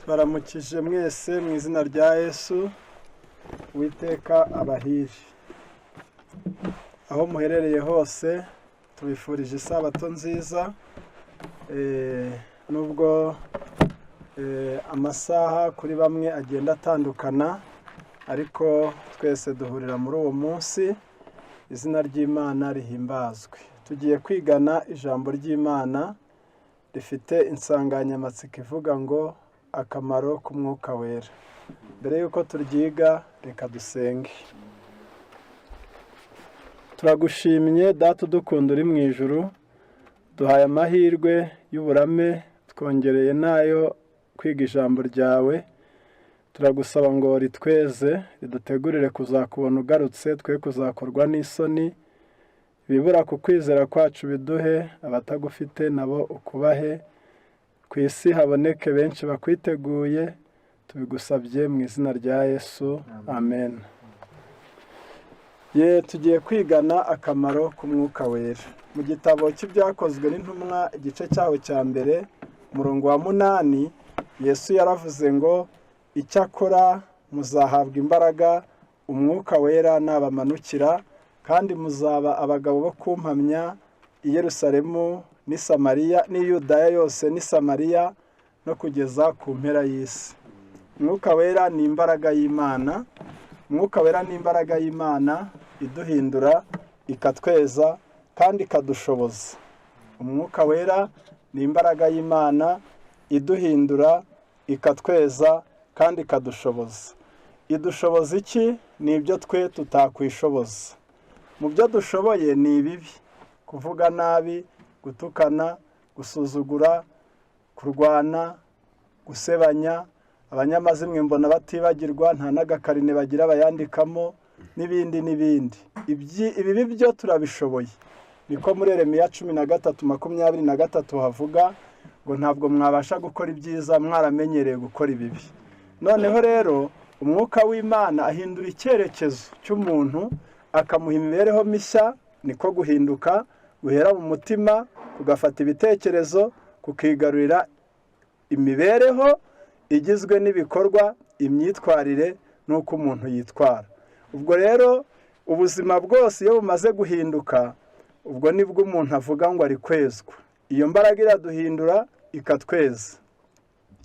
baramukije mwese mu izina rya Yesu. Uwiteka abahire aho muherereye hose, tubifurije isabato nziza. Nubwo amasaha kuri bamwe agenda atandukana, ariko twese duhurira muri uwo munsi. Izina ry'Imana rihimbazwe. Tugiye kwigana ijambo ry'Imana rifite insanganyamatsiko ivuga ngo akamaro k'umwuka wera. Mbere yuko turyiga, reka dusenge. Turagushimye Data udukunda uri mu ijuru, duhaye amahirwe y'uburame, twongereye nayo kwiga ijambo ryawe. Turagusaba ngo ritweze, ridutegurire kuzakubona ugarutse, twe kuzakorwa n'isoni. Ibibura ku kwizera kwacu biduhe, abatagufite nabo ukubahe. Ku isi haboneke benshi bakwiteguye, tubigusabye mu izina rya Yesu, amen. Tugiye kwigana akamaro k'umwuka wera. Mu gitabo cy'ibyakozwe n'intumwa, igice cyaho cya mbere, umurongo wa 8, Yesu yaravuze ngo icyakora muzahabwa imbaraga umwuka wera nabamanukira, kandi muzaba abagabo bo kumpamya i Yerusalemu n'i Samariya n'i Yudaya yose n'i Samariya no kugeza ku mpera y'isi. Umwuka wera ni imbaraga y'Imana. Umwuka wera ni imbaraga y'Imana iduhindura, ikatweza kandi ikadushoboza. Umwuka wera ni imbaraga y'Imana iduhindura, ikatweza kandi ikadushoboza. Idushoboza iki? Ni ibyo twe tutakwishoboza. Mu byo dushoboye ni ibibi: kuvuga nabi, gutukana, gusuzugura, kurwana, gusebanya, abanyamazimwe mbona batibagirwa, nta n'agakarine bagira bayandikamo, n'ibindi n'ibindi. Ibi byo turabishoboye. Niko muri Yeremiya 13:23 havuga ngo ntabwo mwabasha gukora ibyiza mwaramenyereye gukora ibibi. Noneho rero umwuka w'Imana ahindura icyerekezo cy'umuntu, akamuha imibereho mishya. Niko guhinduka guhera mu mutima, kugafata ibitekerezo, kukigarurira imibereho igizwe n'ibikorwa, imyitwarire n'uko umuntu yitwara. Ubwo rero ubuzima bwose iyo bumaze guhinduka, ubwo nibwo umuntu avuga ngo ari kwezwa. Iyo mbaraga iraduhindura, ikatweza.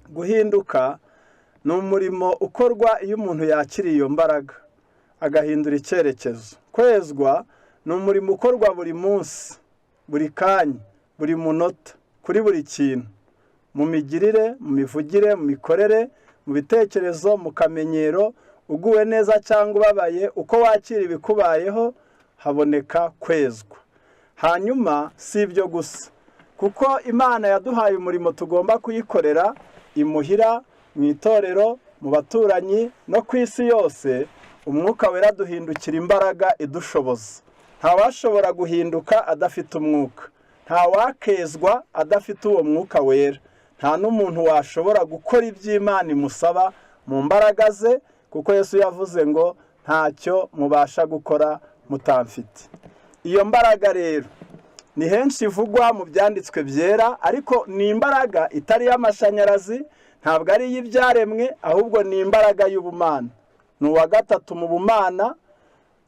Guhinduka ni umurimo ukorwa iyo umuntu yakiriye iyo mbaraga, agahindura icyerekezo. Kwezwa ni umurimo ukorwa buri munsi, buri kanya, buri munota, kuri buri kintu. Mu migirire, mu mivugire, mu mikorere, mu bitekerezo, mu kamenyero, uguwe neza cyangwa ubabaye, uko wakira ibikubayeho, haboneka kwezwa. Hanyuma si ibyo gusa, kuko Imana yaduhaye umurimo tugomba kuyikorera imuhira, mu itorero, mu baturanyi no ku isi yose. Umwuka wera duhindukira imbaraga idushoboza. Ntawashobora guhinduka adafite umwuka. Ntawakezwa adafite uwo mwuka wera. Nta n'umuntu washobora gukora iby'Imana imusaba mu mbaraga ze, kuko Yesu yavuze ngo ntacyo mubasha gukora mutamfite. Iyo mbaraga rero ni henshi ivugwa mu byanditswe byera, ariko ni imbaraga itari y'amashanyarazi, ntabwo ari iy'ibyaremwe, ahubwo ni imbaraga y'ubumana. Ni uwa gatatu mu bumana,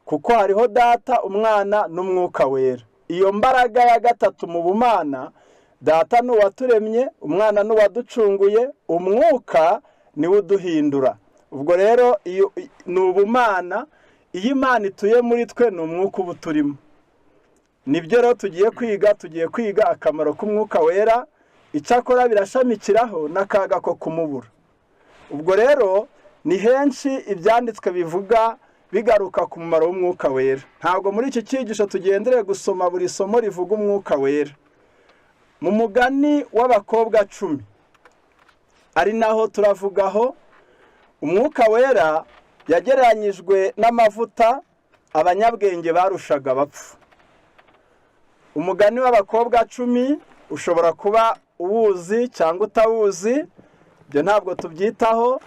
kuko hariho Data, Umwana n'Umwuka wera. Iyo mbaraga ya gatatu mu bumana, Data ni uwaturemye, Umwana ni uwaducunguye, Umwuka niwe uduhindura. Ubwo rero ni ubumana. Iyo Imana ituye muri twe, ni umwuka uba uturimo. Nibyo rero tugiye kwiga akamaro k'umwuka wera. Icyakora birashamikiraho n'akaga ko kumubura. Ubwo rero ni henshi ibyanditswe bivuga bigaruka ku mumaro w'umwuka wera. Ntabwo muri iki cyigisho tugendere gusoma buri somo rivuga umwuka wera. Mu mugani w'abakobwa 10 ari naho turavugaho, umwuka wera yagereranyijwe n'amavuta abanyabwenge barushaga bapfu. Umugani w'abakobwa 10 ushobora kuba uwuzi cyangwa utawuzi, ibyo ntabwo tubyitaho.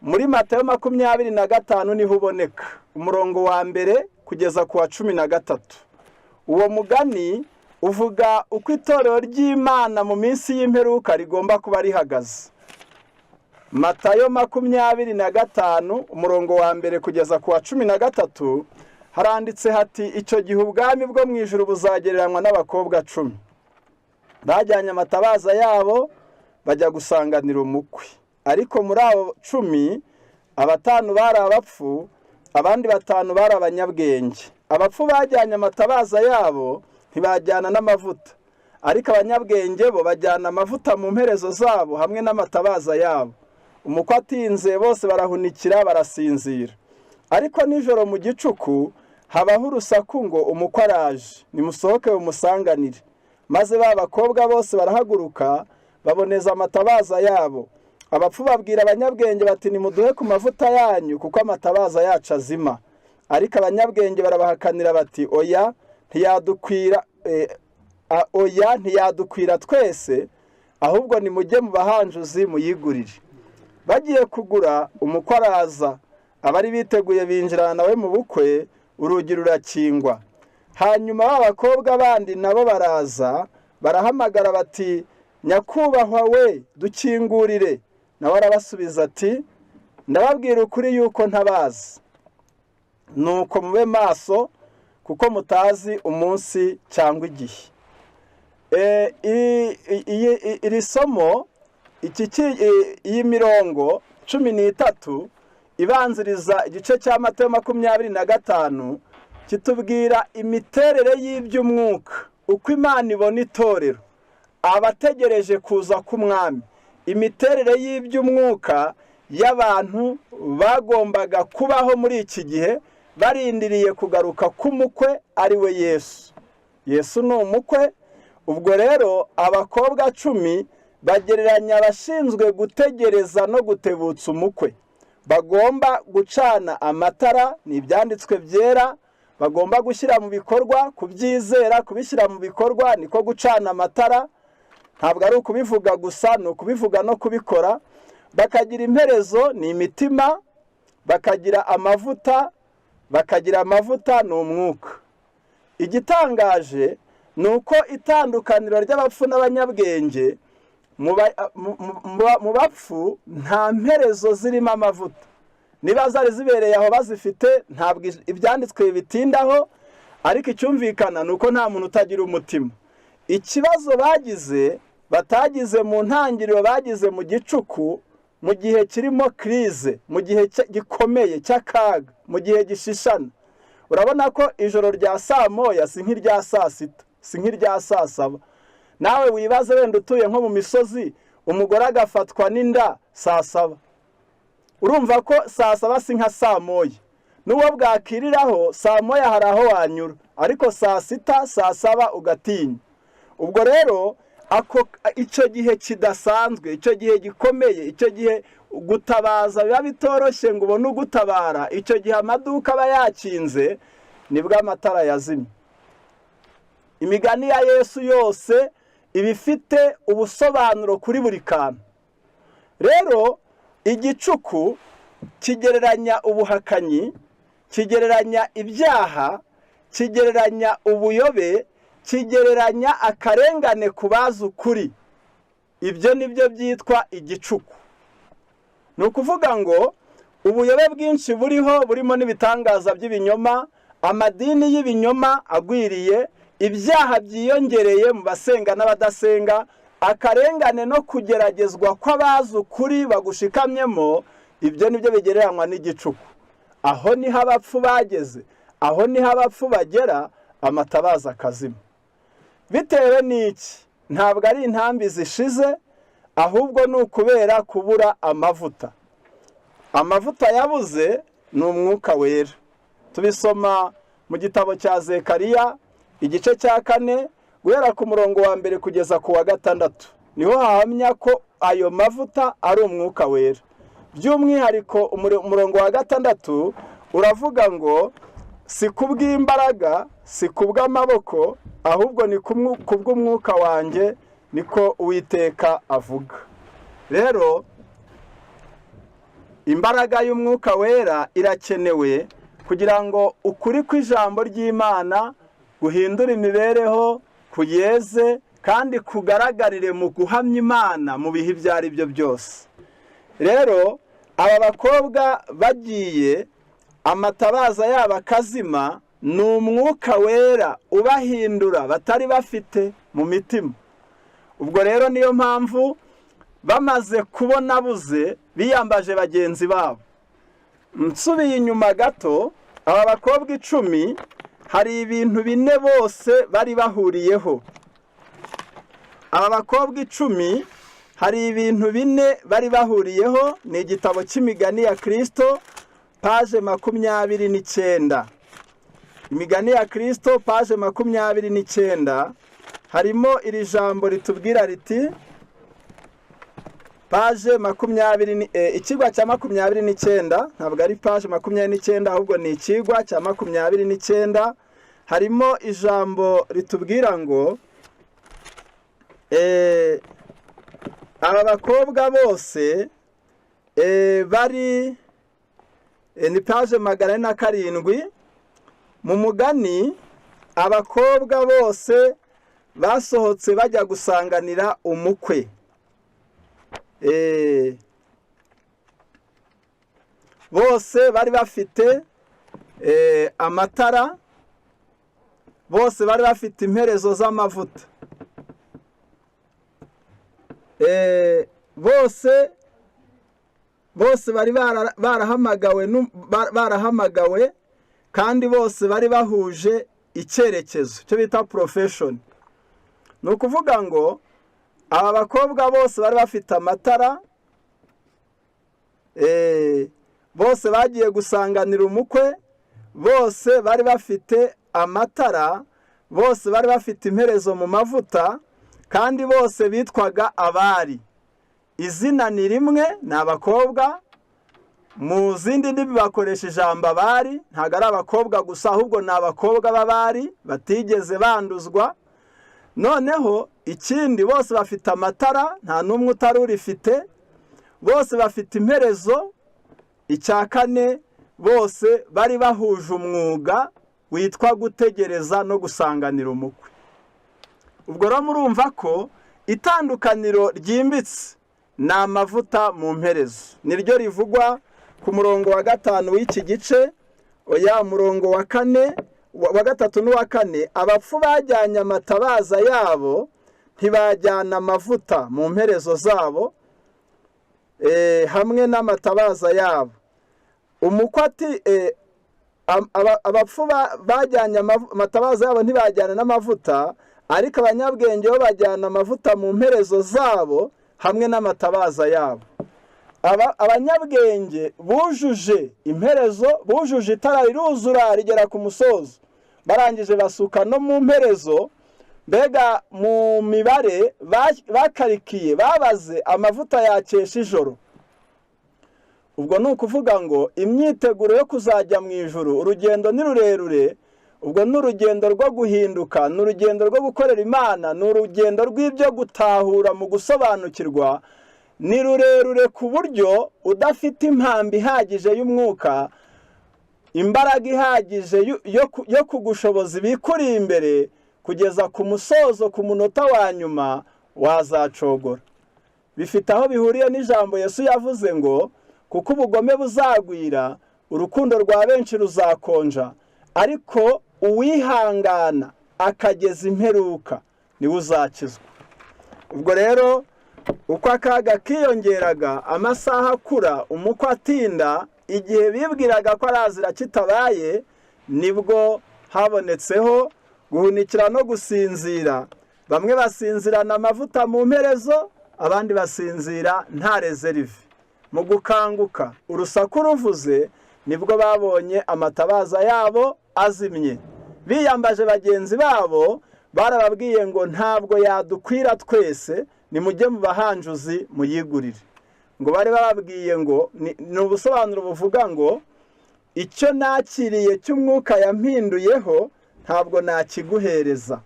Muri Matayo 25 niho uboneka, umurongo wa 1 kugeza ku wa 13. Uwo mugani uvuga uko itorero ry'Imana mu minsi y'imperuka rigomba kuba rihagaze. Matayo 25 umurongo wa mbere kugeza ku wa 13 haranditse hati icyo gihe ubwami bwo mu ijuru buzagereranywa n'abakobwa 10 bajyanye amatabaza yabo bajya gusanganira umukwe. Ariko muri abo 10 5 bari abapfu, abandi 5 bari abanyabwenge. Abapfu bajyanye amatabaza yabo ntibajyana n'amavuta, ariko abanyabwenge bo bajyana amavuta mu mperezo zabo hamwe n'amatabaza yabo. Umukwe atinze bose barahunikira barasinzira. Ariko nijoro mu gicuku habaho urusaku ngo umukwe araje, nimusohoke umusanganire. Maze ba bakobwa bose barahaguruka baboneza amatabaza yabo. Abapfu babwira abanyabwenge bati nimuduhe ku mavuta yanyu kuko amatabaza yacu azima. Ariko abanyabwenge barabahakanira bati oya ntiyadukwira twese, ahubwo nimujye mu bahanjuzi muyigurire. Bagiye kugura umukwe araza, abari biteguye binjirana nawe mu bukwe, urugi rurakingwa. Hanyuma abakobwa bandi nabo baraza barahamagara bati nyakubahwa we dukingurire. Nawe arabasubiza ati ndababwira ukuri yuko ntabazi. Nuko mube maso kuko mutazi umunsi cyangwa igihe. Iri somo iyi mirongo 13 ibanziriza igice cya Matayo 25 kitubwira imiterere y'iby'umwuka, uko Imana ibona itorero, abategereje kuza k'umwami, imiterere y'iby'umwuka y'abantu bagombaga kubaho muri iki gihe barindiriye kugaruka k'umukwe ari we Yesu. Yesu ni umukwe. Ubwo rero abakobwa 10 bagereranya abashinzwe gutegereza no gutebutsa umukwe. Bagomba gucana amatara, ni ibyanditswe byera, bagomba gushyira mu bikorwa, kubyizera, kubishyira mu bikorwa niko gucana amatara. Ntabwo ari ukubivuga gusa, ni ukubivuga no kubikora. Bakagira imperezo, ni imitima. Bakagira amavuta ni umwuka. Igitangaje ni uko itandukaniro ry'abapfu n'abanyabwenge, mu bapfu nta mperezo zirimo amavuta. Niba zari zibereye aho bazifite ntabwo ibyanditswe bitindaho, ariko icyumvikana ni uko nta muntu utagira umutima. Ikibazo batagize mu ntangiriro, bagize mu gicuku, mu gihe kirimo krize, mu gihe gikomeye cy'akaga, mu gihe gishishana. Urabona ko ijoro rya saa moya si nk'irya saa sita, si nk'irya saa saba. Nawe wibaze wenda utuye nko mu misozi, umugore agafatwa n'inda saa saba. Urumva ko saa saba si nka saa moya. N'uwo bwakiriraho saa moya hari aho wanyura, ariko saa sita, saa saba ugatinya. Ubwo rero icyo gihe kidasanzwe, icyo gihe gikomeye, icyo gihe gutabaza biba bitoroshye ngo ubone ugutabara, icyo gihe amaduka aba yakinze, nibwo amatara yazimye. Imigani ya Yesu yose iba ifite ubusobanuro kuri buri kantu. Rero igicuku kigereranya ubuhakanyi, kigereranya ibyaha, kigereranya ubuyobe, kigereranya akarengane ku bazi ukuri. Ibyo nibyo byitwa igicuku. Ni ukuvuga ngo ubuyobe bwinshi burimo n'ibitangaza by'ibinyoma, amadini y'ibinyoma agwiriye, ibyaha byiyongereye mu basenga n'abadasenga, akarengane no kugeragezwa kw'abazi ukuri bagushikamyemo, ibyo nibyo bigereranywa n'igicuku. Aho niho abapfu bageze, aho niho abapfu bagera, amatabaza akazima. Bitewe n'iki? Ntabwo ari intambi zishize, ahubwo ni ukubera kubura amavuta. Amavuta yabuze ni umwuka wera. Tubisoma mu gitabo cya Zekariya igice cya 4 guhera ku murongo wa mbere kugeza ku wa 6. Niho hahamya ko ayo mavuta ari umwuka wera. By'umwihariko umurongo wa 6 uravuga ngo si kubw'imbaraga, si kubw'amaboko, ahubwo ni kubw'umwuka wanjye, niko Uwiteka avuga. Rero imbaraga y'umwuka wera irakenewe kugira ngo ukuri kw'ijambo ry'Imana guhindura imibereho, kuyeze kandi kugaragarire mu guhamya Imana mu bihe ibyo ari byo byose. rero aba bakobwa bagiye amatabaza yabo akazima, ni umwuka wera ubahindura batari bafite mu mitima. ubwo rero niyo mpamvu bamaze kubona buze biyambaje bagenzi babo. Nsubiye inyuma gato, aba bakobwa 10 hari ibintu bine bose bari bahuriyeho. Aba bakobwa 10 hari ibintu bine bari bahuriyeho. Ni igitabo cy'imigani ya Kristo page 29. Imigani ya Kristo page 29 harimo iri jambo ritubwira riti, page 20, ikigwa cya 29, ntabwo ari page 29 ahubwo ni ikigwa cya 29. Harimo ijambo ritubwira ngo aba bakobwa bose bari, ni page 47. Mu mugani abakobwa bose basohotse bajya gusanganira umukwe. Bose bari bafite amatara, bose bari bafite imperezo z'amavuta, bose bari barahamagawe kandi bose bari bahuje icyerekezo cyo bita profession. Ni ukuvuga ngo aba bakobwa bose bari bafite amatara, bose bagiye gusanganira umukwe, bose bari bafite amatara, bose bari bafite imperezo mu mavuta, kandi bose bitwaga abari. Izina ni rimwe, ni abakobwa. Mu zindi ndimi bakoresha ijambo abari, ntabwo ari abakobwa gusa ahubwo ni abakobwa b'abari batigeze banduzwa. Noneho ikindi, bose bafite amatara, nta n'umwe utari urifite, bose bafite imperezo. Icya kane, bose bari bahuje umwuga witwa gutegereza no gusanganira umukwe. Ubwo rero murumva ko itandukaniro ryimbitse ni amavuta mu mperezo. Niryo rivugwa ku murongo wa 5 w'iki gice, oya murongo wa 4, wa 3 n'uwa 4. Abapfu bajyanye amatabaza yabo, ntibajyana amavuta mu mperezo zabo hamwe n'amatabaza yabo. Umukwe ati, abapfu bajyanye amatabaza yabo ntibajyana n'amavuta, ariko abanyabwenge bo bajyana amavuta mu mperezo zabo hamwe n'amatabaza yabo. Abanyabwenge bujuje imperezo, bujuje itara riruzura rigera ku musozo, barangije basuka no mu mperezo. Mbega mu mibare bakarikiye, babaze amavuta yakesha ijoro. Ubwo ni ukuvuga ngo imyiteguro yo kuzajya mu ijuru, urugendo ni rurerure. Ubwo ni urugendo rwo guhinduka, ni urugendo rwo gukorera Imana, ni urugendo rw'ibyo gutahura mu gusobanukirwa. Ni rurerure ku buryo udafite impambi ihagije y'umwuka, imbaraga ihagije yo kugushoboza ibikuri imbere, kugeza ku musozo, ku munota wa nyuma wazacogora. Bifite aho bihuriye n'ijambo Yesu yavuze ngo, kuko ubugome buzagwira, urukundo rwa benshi ruzakonja, ariko uwihangana akageza imperuka niwe uzakizwa. Ubwo rero uko akaga kiyongeraga, amasaha akura, umukwe atinda, igihe bibwiraga ko arazira kitabaye, nibwo habonetseho guhunikira no gusinzira. Bamwe basinzirana amavuta mu mperezo, abandi basinzira nta reserve. Mu gukanguka urusaku ruvuze, nibwo babonye amatabaza yabo azimye. Biyambaje bagenzi babo, barababwiye ngo ntabwo yadukwira twese, nimujye mu bahanjuzi muyigurire. Ngo bari bababwiye ngo, ni ubusobanuro buvuga ngo, icyo nakiriye cy'umwuka yampinduyeho ntabwo nakiguhereza.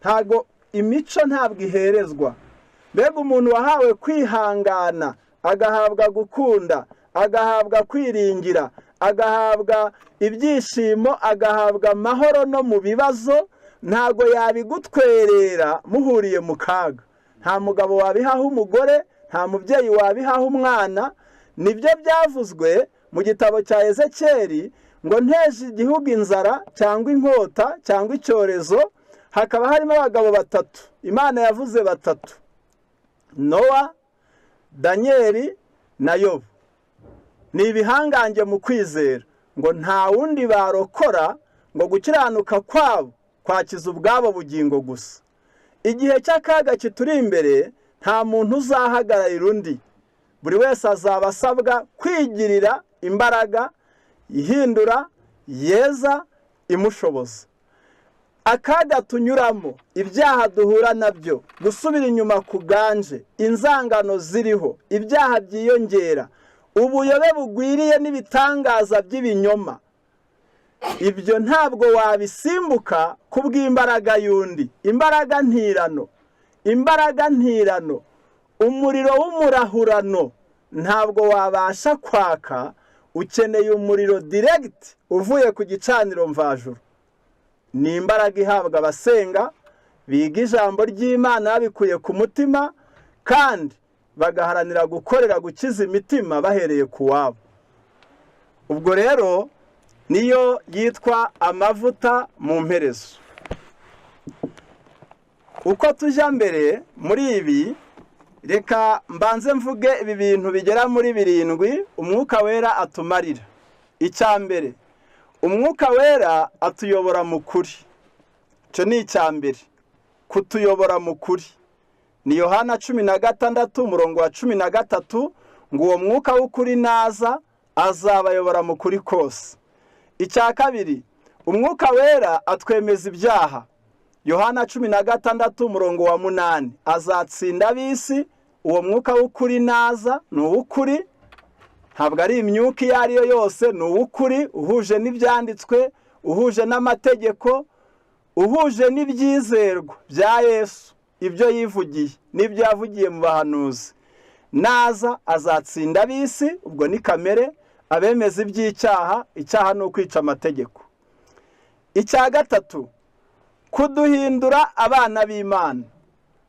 Ntabwo imico ntabwo iherezwa. Mbega umuntu wahawe kwihangana, agahabwa gukunda, agahabwa kwiringira, agahabwa ibyishimo, agahabwa amahoro no mu bibazo, ntago yabigutwerera muhuriye mu kaga. Nta mugabo wabihaho umugore, nta mubyeyi wabihaha umwana. Nibyo byavuzwe mu gitabo cya Ezekiyeli ngo nteje igihugu inzara cyangwa inkota cyangwa icyorezo. Hakaba harimo abagabo batatu, Imana yavuze batatu: Nowa, Danyeli na Yobu. Ni ibihangange mu kwizera ngo nta wundi barokora ngo gukiranuka kwabo kwakiza ubwabo bugingo gusa. Igihe cy'akaga kituri imbere nta muntu uzahagararira undi. Buri wese azaba asabwa kwigirira imbaraga ihindura, yeza, imushoboza. Akaga tunyuramo, ibyaha duhura nabyo, gusubira inyuma kuganje, inzangano ziriho, ibyaha byiyongera, ubuyobe bugwiriye n'ibitangaza by'ibinyoma. Ibyo ntabwo wabisimbuka kubw'imbaraga y'undi. Imbaraga ntirano, umuriro w'umurahurano ntabwo wabasha kwaka. Ukeneye umuriro direct uvuye ku gicaniro mvajuru. Ni imbaraga ihabwa abasenga, biga ijambo ry'Imana babikuye ku mutima, kandi bagaharanira gukorera gukiza imitima bahereye ku wabo. Ubwo rero niyo yitwa amavuta mu mperezo. Uko tujya mbere muri ibi, reka mbanze mvuge ibi bintu bigera muri 7 umwuka wera atumarira. Icya mbere, umwuka wera atuyobora mu kuri. Cyo ni icya mbere, kutuyobora mu kuri. Ni Yohana 16 umurongo wa 13 ngo uwo mwuka w'ukuri naza azabayobora mu kuri kose. Icya kabiri, umwuka wera atwemeza ibyaha. Yohana 16 umurongo wa 8 azatsinda ab'isi. Uwo mwuka w'ukuri naza ni uw'ukuri, ntabwo ari imyuka iyo ari yo yose, ni uw'ukuri uhuje n'ibyanditswe, uhuje n'amategeko, uhuje n'ibyizerwa bya Yesu, ibyo yivugiye n'ibyo yavugiye mu bahanuzi. Naza azatsinda ab'isi, ubwo ni kamere, abemeza iby'icyaha. Icyaha ni ukwica amategeko. Icya gatatu, kuduhindura abana b'Imana.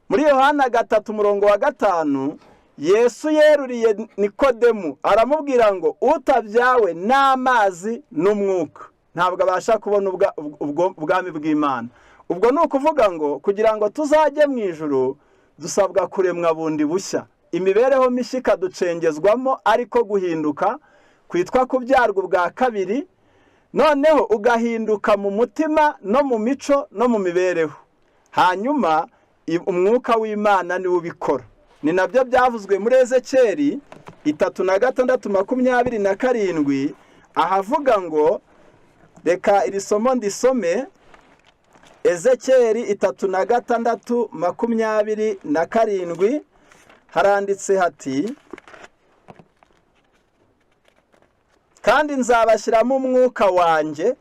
Muri Yohana 3 umurongo wa 5 Yesu yeruriye Nikodemu aramubwira ngo utabyawe n'amazi n'umwuka ntabwo abasha kubona ubwami bw'Imana. Ubwo ni ukuvuga ngo kugira ngo tuzajye mu ijuru dusabwa kuremwa bundi bushya. Imibereho mishya ikaducengezwamo, ariko guhinduka kwitwa kubyarwa ubwa kabiri, noneho ugahinduka mu mutima no mu mico no mu mibereho. Hanyuma umwuka w'Imana niwe ubikora. Ni nabyo byavuzwe muri Ezekiyeli 3:27 ahavuga ngo, reka iri somo ndisome. Ezekiyeli 3:27 haranditse hati: kandi nzabashyiramo umwuka wanjye,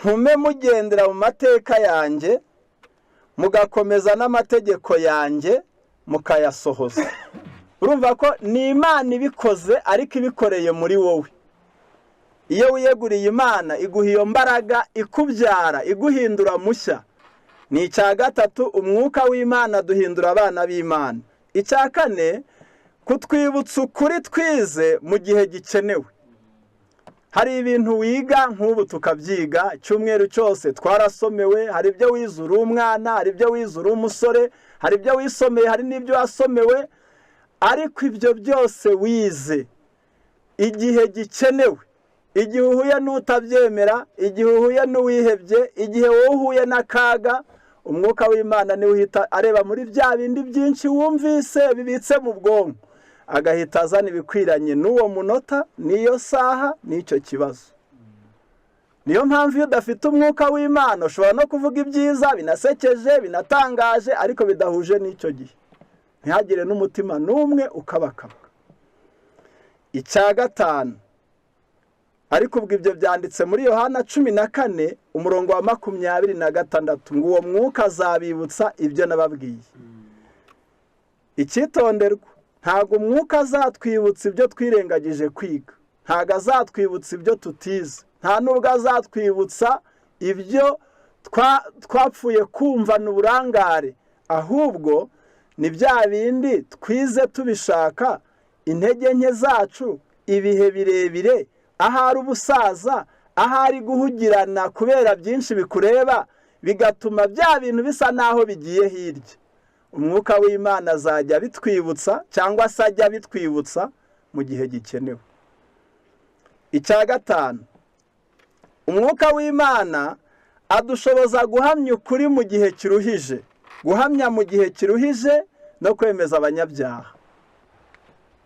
ntume mugendera mu mateka yanjye, mugakomeza n'amategeko yanjye mukayasohoza. Urumva ko ni Imana ibikoze, ariko ibikoreye muri wowe. Iyo wiyeguriye Imana iguha iyo mbaraga, ikubyara, iguhindura mushya. Ni icya gatatu, umwuka w'Imana duhindura abana b'Imana. Icya kane, kutwibutsa ukuri twize mu gihe gikenewe. Hari ibintu wiga nk'ubu tukabyiga icyumweru cyose, twarasomewe. Hari ibyo wize uri umwana, hari ibyo wize uri umusore, hari ibyo wisomeye, hari n'ibyo wasomewe. Ariko ibyo byose wize igihe gikenewe, igihe uhuye n'utabyemera, igihe uhuye n'uwihebye, igihe wowe uhuye n'akaga, umwuka w'Imana niwe uhita areba muri bya bindi byinshi wumvise bibitse mu bwonko, agahita azana ibikwiranye n'uwo munota, n'iyo saha, n'icyo kibazo. Niyo mpamvu iyo udafite umwuka w'Imana ushobora no kuvuga ibyiza binasekeje, binatangaje, ariko bidahuje n'icyo gihe, ntihagire n'umutima n'umwe ukabakabwa. Icya gatanu, ariko ubwo ibyo byanditse muri Yohana 14 umurongo wa 26 ngo uwo mwuka azabibutsa ibyo nababwiye. Icyitonderwa, ntabwo umwuka azatwibutsa ibyo twirengagije kwiga, ntabwo azatwibutsa ibyo tutize, nta nubwo azatwibutsa ibyo twapfuye kumva n'uburangare, ahubwo ni bya bindi twize tubishaka, intege nke zacu, ibihe birebire, ahari ubusaza, ahari guhugirana kubera byinshi bikureba, bigatuma bya bintu bisa naho bigiye hirya. Umwuka w'Imana azajya bitwibutsa cyangwa se ajya bitwibutsa mu gihe gikenewe. Icya gatanu, umwuka w'Imana adushoboza guhamya ukuri mu gihe kiruhije, guhamya mu gihe kiruhije no kwemeza abanyabyaha.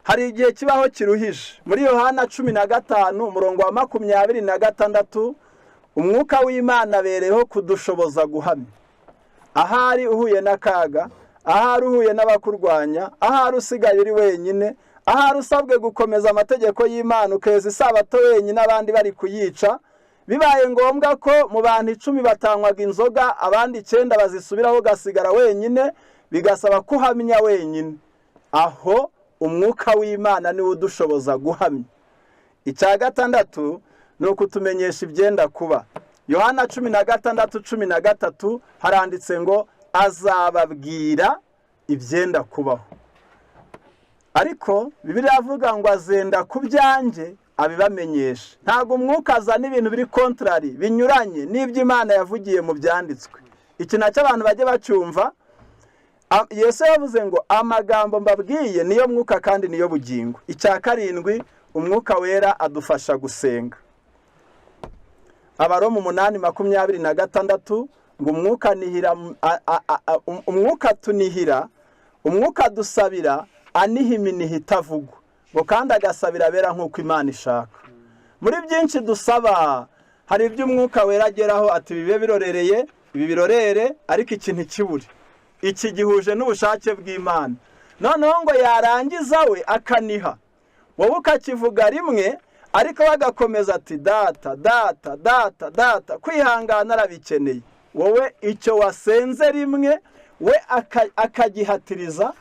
Hari igihe kibaho kiruhije. Muri Yohana 15 umurongo wa 26, umwuka w'Imana abereyeho kudushoboza guhamya. Ahari uhuye n'akaga, ahari uhuye n'abakurwanya, ahari usigaye uri wenyine, ahari usabwe gukomeza amategeko y'Imana ukeza isabato wenyine abandi bari kuyica, bibaye ngombwa ko mu bantu 10 batanywaga inzoga, abandi 9 bazisubiraho ugasigara wenyine, bigasaba kuhamya wenyine. Aho umwuka w'Imana niwe udushoboza guhamya. Icya gatandatu ni ukutumenyesha ibyenda kuba. Yohana 16:13 haranditse ngo azababwira ibyenda kubaho. Ariko Bibiliya avuga ngo azenda ku byanjye abibamenyesha. Ntabwo umwuka azana ibintu biri contrary, binyuranye n'ibyo Imana yavugiye mu byanditswe. Iki nacyo abantu bajye bacyumva. Yesu yavuze ngo amagambo mbabwiye niyo mwuka kandi niyo bugingo. Icya karindwi, umwuka wera adufasha gusenga. Abaroma 8:26 ngo umwuka nihira, umwuka tunihira, umwuka dusabira aniha iminiho itavugwa, ngo kandi agasabira abera nk'uko Imana ishaka. Muri byinshi dusaba hari ibyo umwuka wera ageraho ati bibe birorereye, ibi birorere, ariko iki ntikibure, iki gihuje n'ubushake bw'Imana. Noneho ngo yarangiza we akaniha, wowe ukakivuga rimwe, ariko bagakomeza ati data data data data, kwihangana arabikeneye. Wowe icyo wasenze rimwe we akagihatiriza,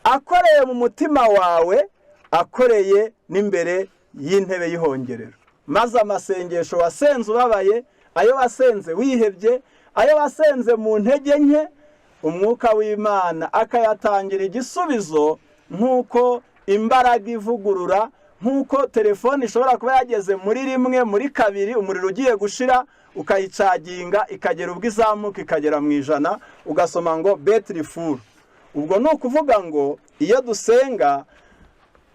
akoreye mu mutima wawe, akoreye n'imbere y'intebe y'ihongerero. Maze amasengesho wasenze ubabaye, ayo wasenze wihebye, ayo wasenze mu ntege nke, umwuka w'Imana akayatangira igisubizo, nk'uko imbaraga ivugurura, nk'uko telefone ishobora kuba yageze muri rimwe, muri kabiri, umuriro ugiye gushira, ukayicaginga ikagera ubwo izamuka ikagera mu 100, ugasoma ngo battery full. Ubwo ni ukuvuga ngo iyo dusenga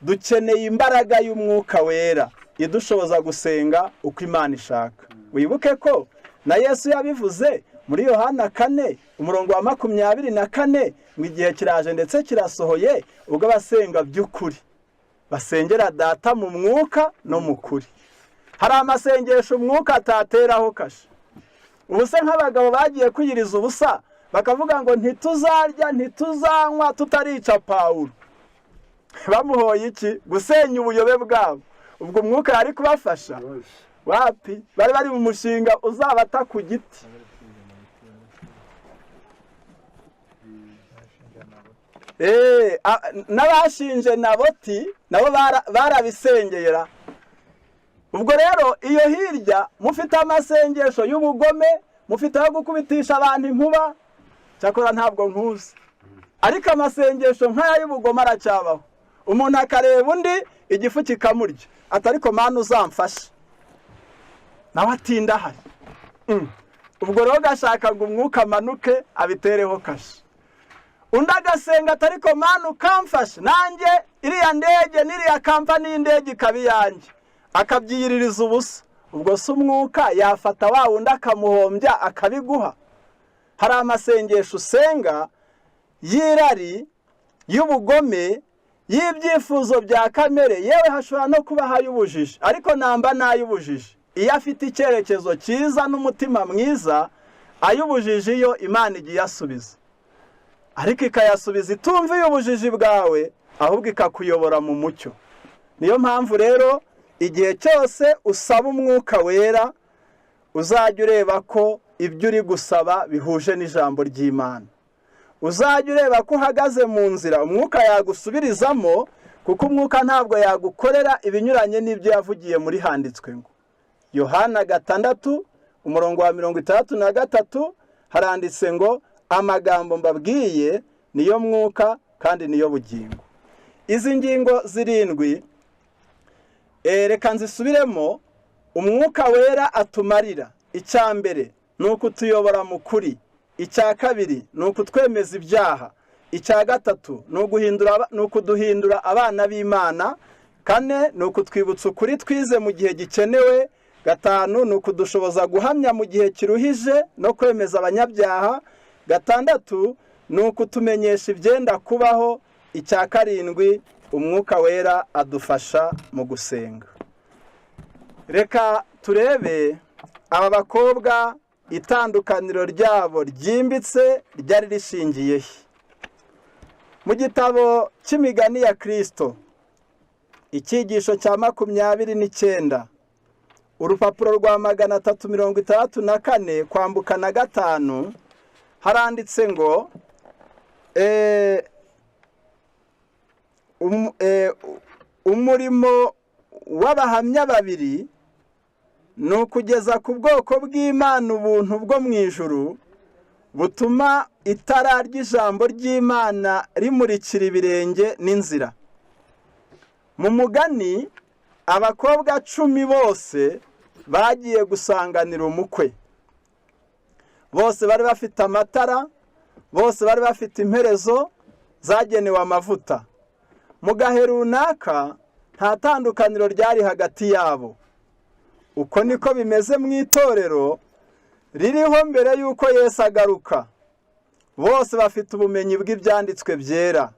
dukeneye imbaraga y'umwuka wera idushoboza gusenga uko Imana ishaka. Wibuke ko na Yesu yabivuze muri Yohana 4:24 ngo igihe kiraje ndetse kirasohoye ubwo abasenga by'ukuri basengera Data mu mwuka no mu kuri. Hari amasengesho umwuka atateraho kashe. Ubuse nk'abagabo bagiye kwiyiriza ubusa bakavuga ngo ntituzarya ntituzanywa tutarica Pawulo. Bamuhoye iki? Gusenya ubuyobe bwabo. Ubwo umwuka yari kubafasha? Wapi? Bari bari mu mushinga uzabata ku giti. N'abashinje Naboti nabo barabisengera. Ubwo rero iyo hirya mufite amasengesho y'ubugome, mufite aho gukubitisha abantu inkuba, cyakora ntabwo nkuzi. Ariko amasengesho nk'aya y'ubugome aracyabaho. Umuntu akareba undi igifu kikamurya, atariko Mana uzamfashe, nawe atinda hari. Ubwo rero gashaka ngo umwuka amanuke abitereho kashe. Undi agasenga atariko Mana ukamfashe, nanjye iriya ndege n'iriya kampani y'indege ikabi yanjye, akabyiyiririza ubusa. Ubwo se umwuka yafata wa wundi akamuhombya akabiguha? Hari amasengesho usenga y'irari, y'ubugome, y'ibyifuzo bya kamere, yewe hashobora no kuba hayubujije, ariko namba nayubujije. Iyo afite icyerekezo cyiza n'umutima mwiza, ayubujije iyo Imana igiye asubiza. Ariko ikayasubiza itumviye ubujiji bwawe, ahubwo ikakuyobora mu mucyo. Niyo mpamvu rero igihe cyose usaba umwuka wera, uzajya ureba ko ibyo uri gusaba bihuje n'ijambo ry'Imana. Uzajya ureba ko uhagaze mu nzira umwuka yagusubirizamo, kuko umwuka ntabwo yagukorera ibinyuranye n'ibyo yavugiye muri handitswe ngo. Yohana 6:63 haranditse ngo amagambo mbabwiye niyo mwuka kandi niyo bugingo. Izi ngingo zirindwi reka nzisubiremo. Umwuka wera atumarira: icya mbere ni ukutuyobora mu kuri, icya kabiri ni ukutwemeza ibyaha, icya gatatu ni ukuduhindura abana b'Imana, kane ni ukutwibutsa ukuri twize mu gihe gikenewe, gatanu ni ukudushoboza guhamya mu gihe kiruhije no kwemeza abanyabyaha, gatandatu ni ukutumenyesha ibyenda kubaho, icya karindwi umwuka wera adufasha mu gusenga. Reka turebe aba bakobwa itandukaniro ryabo ryimbitse ryari rishingiye he. Mu gitabo cy'imigani ya Kristo, icyigisho cya 29, urupapuro rwa 364 kwambuka na 5, haranditse ngo umurimo w'abahamya babiri ni ukugeza ku bwoko bw'Imana ubuntu bwo mu ijuru butuma itara ry'ijambo ry'Imana rimurikira ibirenge n'inzira. Mu mugani, abakobwa 10 bose bagiye gusanganira umukwe. Bose bari bafite amatara, bose bari bafite imperezo zagenewe amavuta. Mu gahe runaka nta tandukaniro ryari hagati yabo. Uko niko bimeze mu itorero ririho mbere y'uko Yesu agaruka. Bose bafite ubumenyi bw'ibyanditswe byera.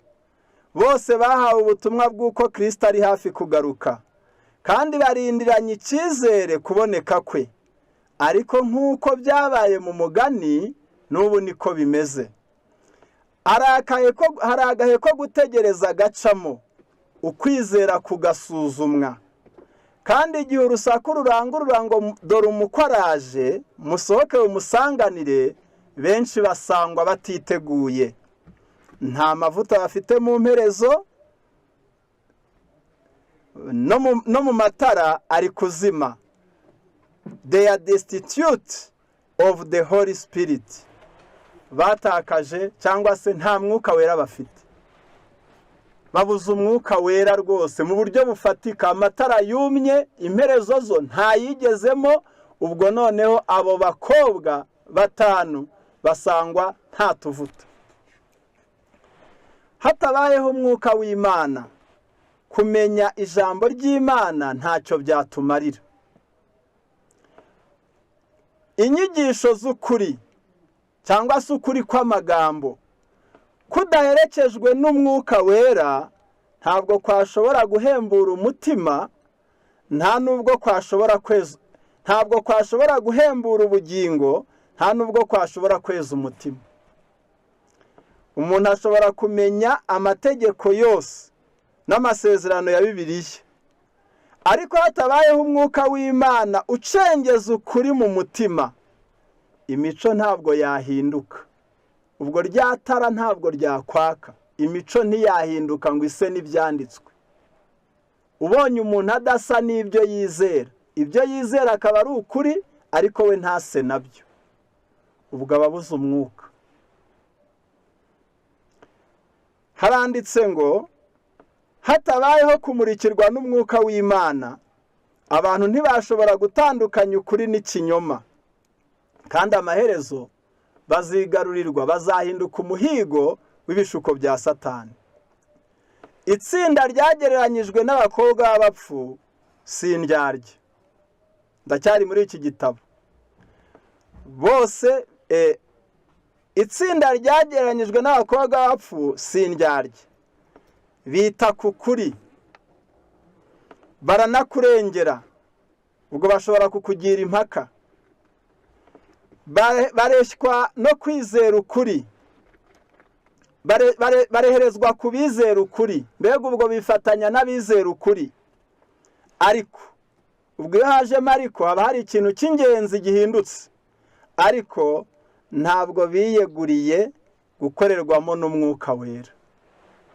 Bose bahawe ubutumwa bw'uko Kristo ari hafi kugaruka, kandi barindiranye icyizere kuboneka kwe. Ariko nk'uko byabaye mu mugani, n'ubu niko bimeze. Hari agahe ko gutegereza gacamo, ukwizera kugasuzumwa. Kandi igihe urusaku rurangurura ngo dore umukwe araje, musohoke umusanganire, benshi basangwa batiteguye. Nta mavuta bafite mu mperezo, no mu matara ari kuzima. They are destitute of the Holy Spirit. Batakaje cyangwa se nta mwuka wera bafite. Babuze umwuka wera rwose mu buryo bufatika. Amatara yumye, imperezo zo ntayigezemo. Ubwo noneho abo bakobwa 5 basangwa nta tuvuta. Hatabayeho umwuka w'Imana, kumenya ijambo ry'Imana ntacyo byatumarira. Inyigisho z'ukuri cyangwa se ukuri kw'amagambo kudaherekejwe n'umwuka wera ntabwo kwashobora guhembura umutima, ntabwo kwashobora guhembura ubugingo, nta nubwo kwashobora kweza umutima. Umuntu ashobora kumenya amategeko yose n'amasezerano ya Bibiliya, ariko hatabayeho umwuka w'Imana ucengeza ukuri mu mutima, imico ntabwo yahinduka. Ubwo ryatara ntabwo ryakwaka, imico ntiyahinduka ngo ise n'ibyanditswe. Ubonye umuntu adasa n'ibyo yizera, ibyo yizera akaba ari ukuri, ariko we ntase nabyo, ubwo ababuze umwuka. Haranditse ngo hatabayeho kumurikirwa n'umwuka w'Imana, abantu ntibashobora gutandukanya ukuri n'ikinyoma, kandi amaherezo bazigarurirwa, bazahinduka umuhigo w'ibishuko bya Satani. Itsinda ryagereranyijwe n'abakobwa b'abapfu si indyarya. Ndacyari muri iki gitabo. Bose itsinda ryagereranyijwe n'abakobwa b'abapfu si indyarya. Bita ku kuri, baranakurengera, ubwo bashobora kukugira impaka. Bareshywa no kwizera ukuri, bareherezwa ku bizera ukuri, mbega ubwo bifatanya n'abizera ukuri. Ariko ubwo iyo hajemo ariko haba hari ikintu cy'ingenzi gihindutse, ariko ntabwo biyeguriye gukorerwamo n'umwuka wera.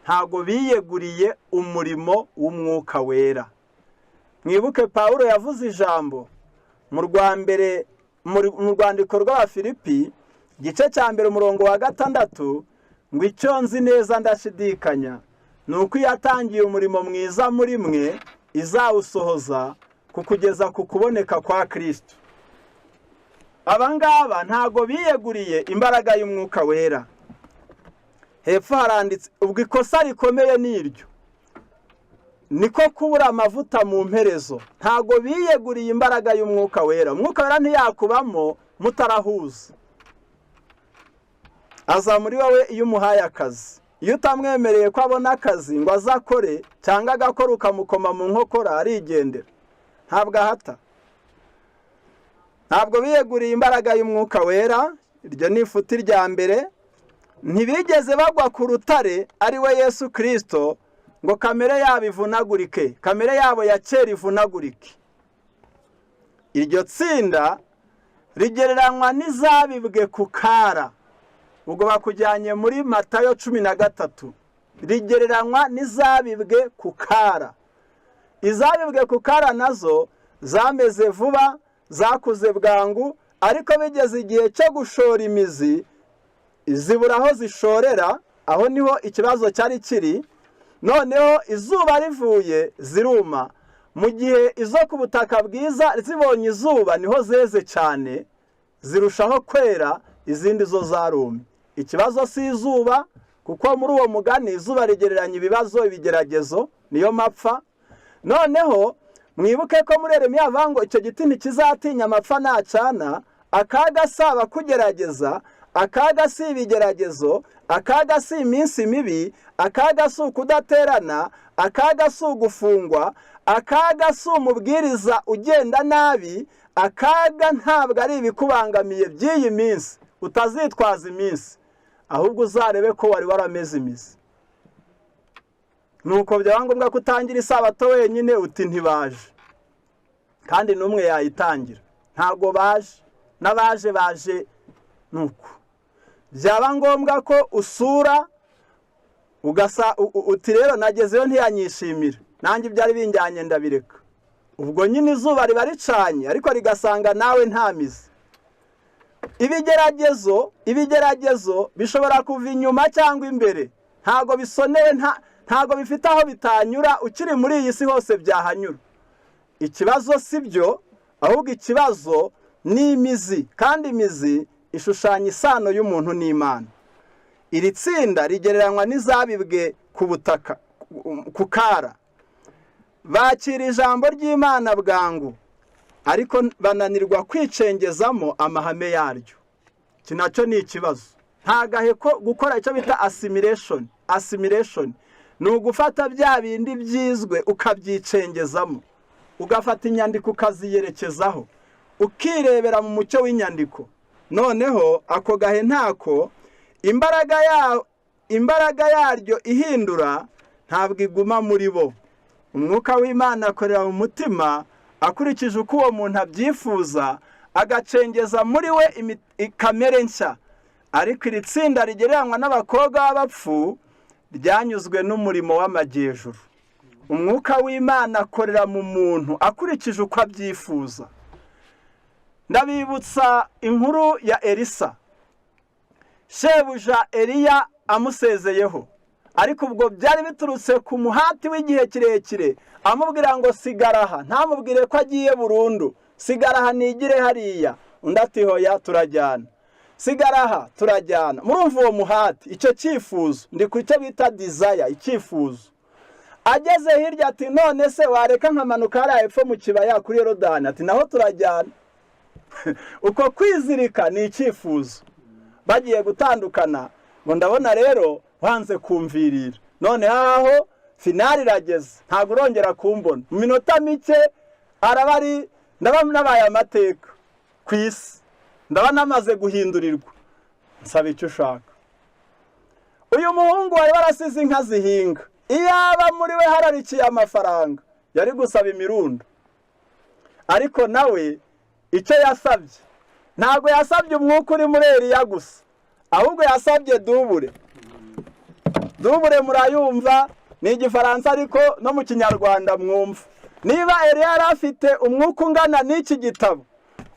Ntabwo biyeguriye umurimo w'umwuka wera. Mwibuke Pawulo yavuze ijambo mu rwandiko rw'Abafilipi, igice cya mbere umurongo wa 6, ngo icyo nzi neza ndashidikanya ni uko iyo yatangiye umurimo mwiza muri mwe izawusohoza kugeza ku kuboneka kwa Kristo. Aba ngaba ntago biyeguriye imbaraga y'umwuka wera. Hepfo haranditse ubwo ikosa rikomeye n'iryo niko kubura amavuta mu mperezo. Ntago biyeguriye imbaraga y'umwuka wera. Umwuka wera ntiyakubamo mutarahuza. Aza muri wowe iyo umuhaye akazi. Iyo utamwemereye ko abona akazi ngo azakore cyangwa agakora ukamukoma mu nkokora arigendera, ntabwo ahata. Ntabwo biyeguriye imbaraga y'umwuka wera. Iryo ni ifuti rya mbere. Ntibigeze bagwa ku rutare ari we Yesu Kristo ngo kamere yabo ivunagurike, kamere yabo ya kera ivunagurike. Iryo tsinda rigereranywa n'izabibwe ku kara. Ubwo bakujyanye muri Matayo 13. Rigereranywa n'izabibwe ku kara. Izabibwe ku kara nazo zameze vuba, zakuze bwangu, ariko bigeze igihe cyo gushora imizi zibura aho zishorera. Aho niho ikibazo cyari kiri. Noneho izuba rivuye ziruma. Mu gihe izo ku butaka bwiza zibonye izuba niho zeze cyane, zirushaho kwera, izindi zo zarumye. Ikibazo si izuba, kuko muri uwo mugani izuba rigereranya ibibazo, ibigeragezo, niyo mapfa. Noneho mwibuke ko muri Yeremiya avuga ngo icyo giti ntikizatinya amapfa nacana. Akaga si abakugerageza, akaga si ibigeragezo, akaga si iminsi mibi, akaga si ukudaterana, akaga si ugufungwa, akaga si umubwiriza ugenda nabi. Akaga ntabwo ari ibikubangamiye by'iyi minsi. Utazitwaza iminsi, ahubwo uzarebe ko wari warameze imizi. Nuko byaba ngombwa ko utangira isabato wenyine uti ntibaje, kandi n'umwe yayitangira. Ntabwo baje, n'abaje baje nuko. Byaba ngombwa ko usura ugasa uti rero nagezeyo ntiyanyishimira, nanjye byari binjyanye ndabireka. Ubwo nyine izuba riba ricanye ariko rigasanga nawe nta mizi. Ibigeragezo bishobora kuva inyuma cyangwa imbere. Ntago bisoneye, ntago bifite aho bitanyura. Ukiri muri iyi si hose byahanyura. Ikibazo si byo, ahubwo ikibazo ni imizi, kandi imizi ishushanya isano y'umuntu n'Imana. Iri tsinda rigereranywa n'izabibwe ku butaka, ku kara. Bakira ijambo ry'Imana bwangu, ariko bananirwa kwicengezamo amahame yaryo. Iki nacyo ni ikibazo. Ntagahe ko gukora icyo bita assimilation ni ugufata bya bindi byizwe ukabyicengezamo, ugafata inyandiko ukaziyerekezaho, ukirebera mu mucyo w'inyandiko. Noneho ako gahe ntako imbaraga yaryo ihindura, ntabwo iguma muri bo. Umwuka w'Imana akorera mu mutima akurikije uko uwo muntu abyifuza, agacengeza muri we kamere nshya. Ariko iri tsinda rigereranywa n'abakobwa b'abapfu ryanyuzwe n'umurimo w'amajyejuru. Umwuka w'Imana akorera mu muntu akurikije uko abyifuza. Ndabibutsa inkuru ya Elisa. Shebuja Eliya amusezeyeho, ariko ubwo byari biturutse ku muhati w'igihe kirekire, amubwira ngo sigara aha, ntamubwire ko agiye burundu. Sigara aha nigire hariya. Undi ati hoya turajyana. Sigara aha turajyana. Murumva uwo muhati, icyo cyifuzo, ndi ku cyo bita desire, icyifuzo. Ageze hirya ati none se wareka nkamanuka hariya hepfo mu kibaya kuri Yorodani? Ati naho turajyana. Uko kwizirika ni icyifuzo. Bagiye gutandukana, ngo ndabona rero wanze kumvirira. None aho finali irageze, ntabwo urongera kumbona. Mu minota mike arabari nabaye amateka ku isi. Ndabona amaze guhindurirwa. Nsaba icyo ushaka. Uyu muhungu wari warasize inka zihinga. Iyaba muri we hararikiye amafaranga, yari gusaba imirundo. Ariko nawe icyo yasabye, ntabwo yasabye umwuka uri muri Eliya gusa, ahubwo yasabye dubure. Dubure murayumva, ni igifaransa ariko no mu kinyarwanda mwumva. Niba Eliya yari afite umwuka ungana n'iki gitabo,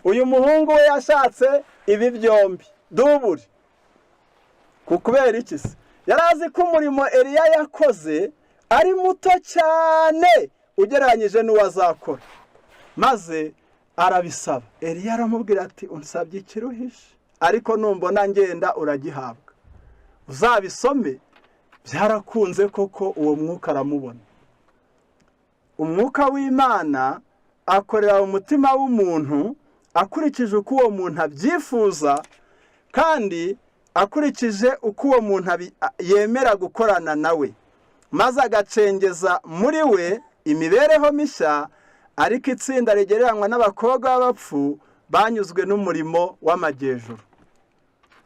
uyu muhungu we yashatse ibi byombi, dubure. Kubera iki se? yari azi ko umurimo Eliya yakoze ari muto cyane ugereranyije n'uwo azakora, maze arabisaba. Eliya aramubwira ati unsabye ikiruhishe, ariko numbona ngenda uragihabwa. Uzabisome, byarakunze koko uwo mwuka aramubona. Umwuka w'Imana akorera mu mutima w'umuntu akurikije uko uwo muntu abyifuza, kandi akurikije uko uwo muntu yemera gukorana nawe, maze agacengeza muri we imibereho mishya. Ariko itsinda rigereranywa n'abakobwa b'abapfu banyuzwe n'umurimo w'amajyejuru.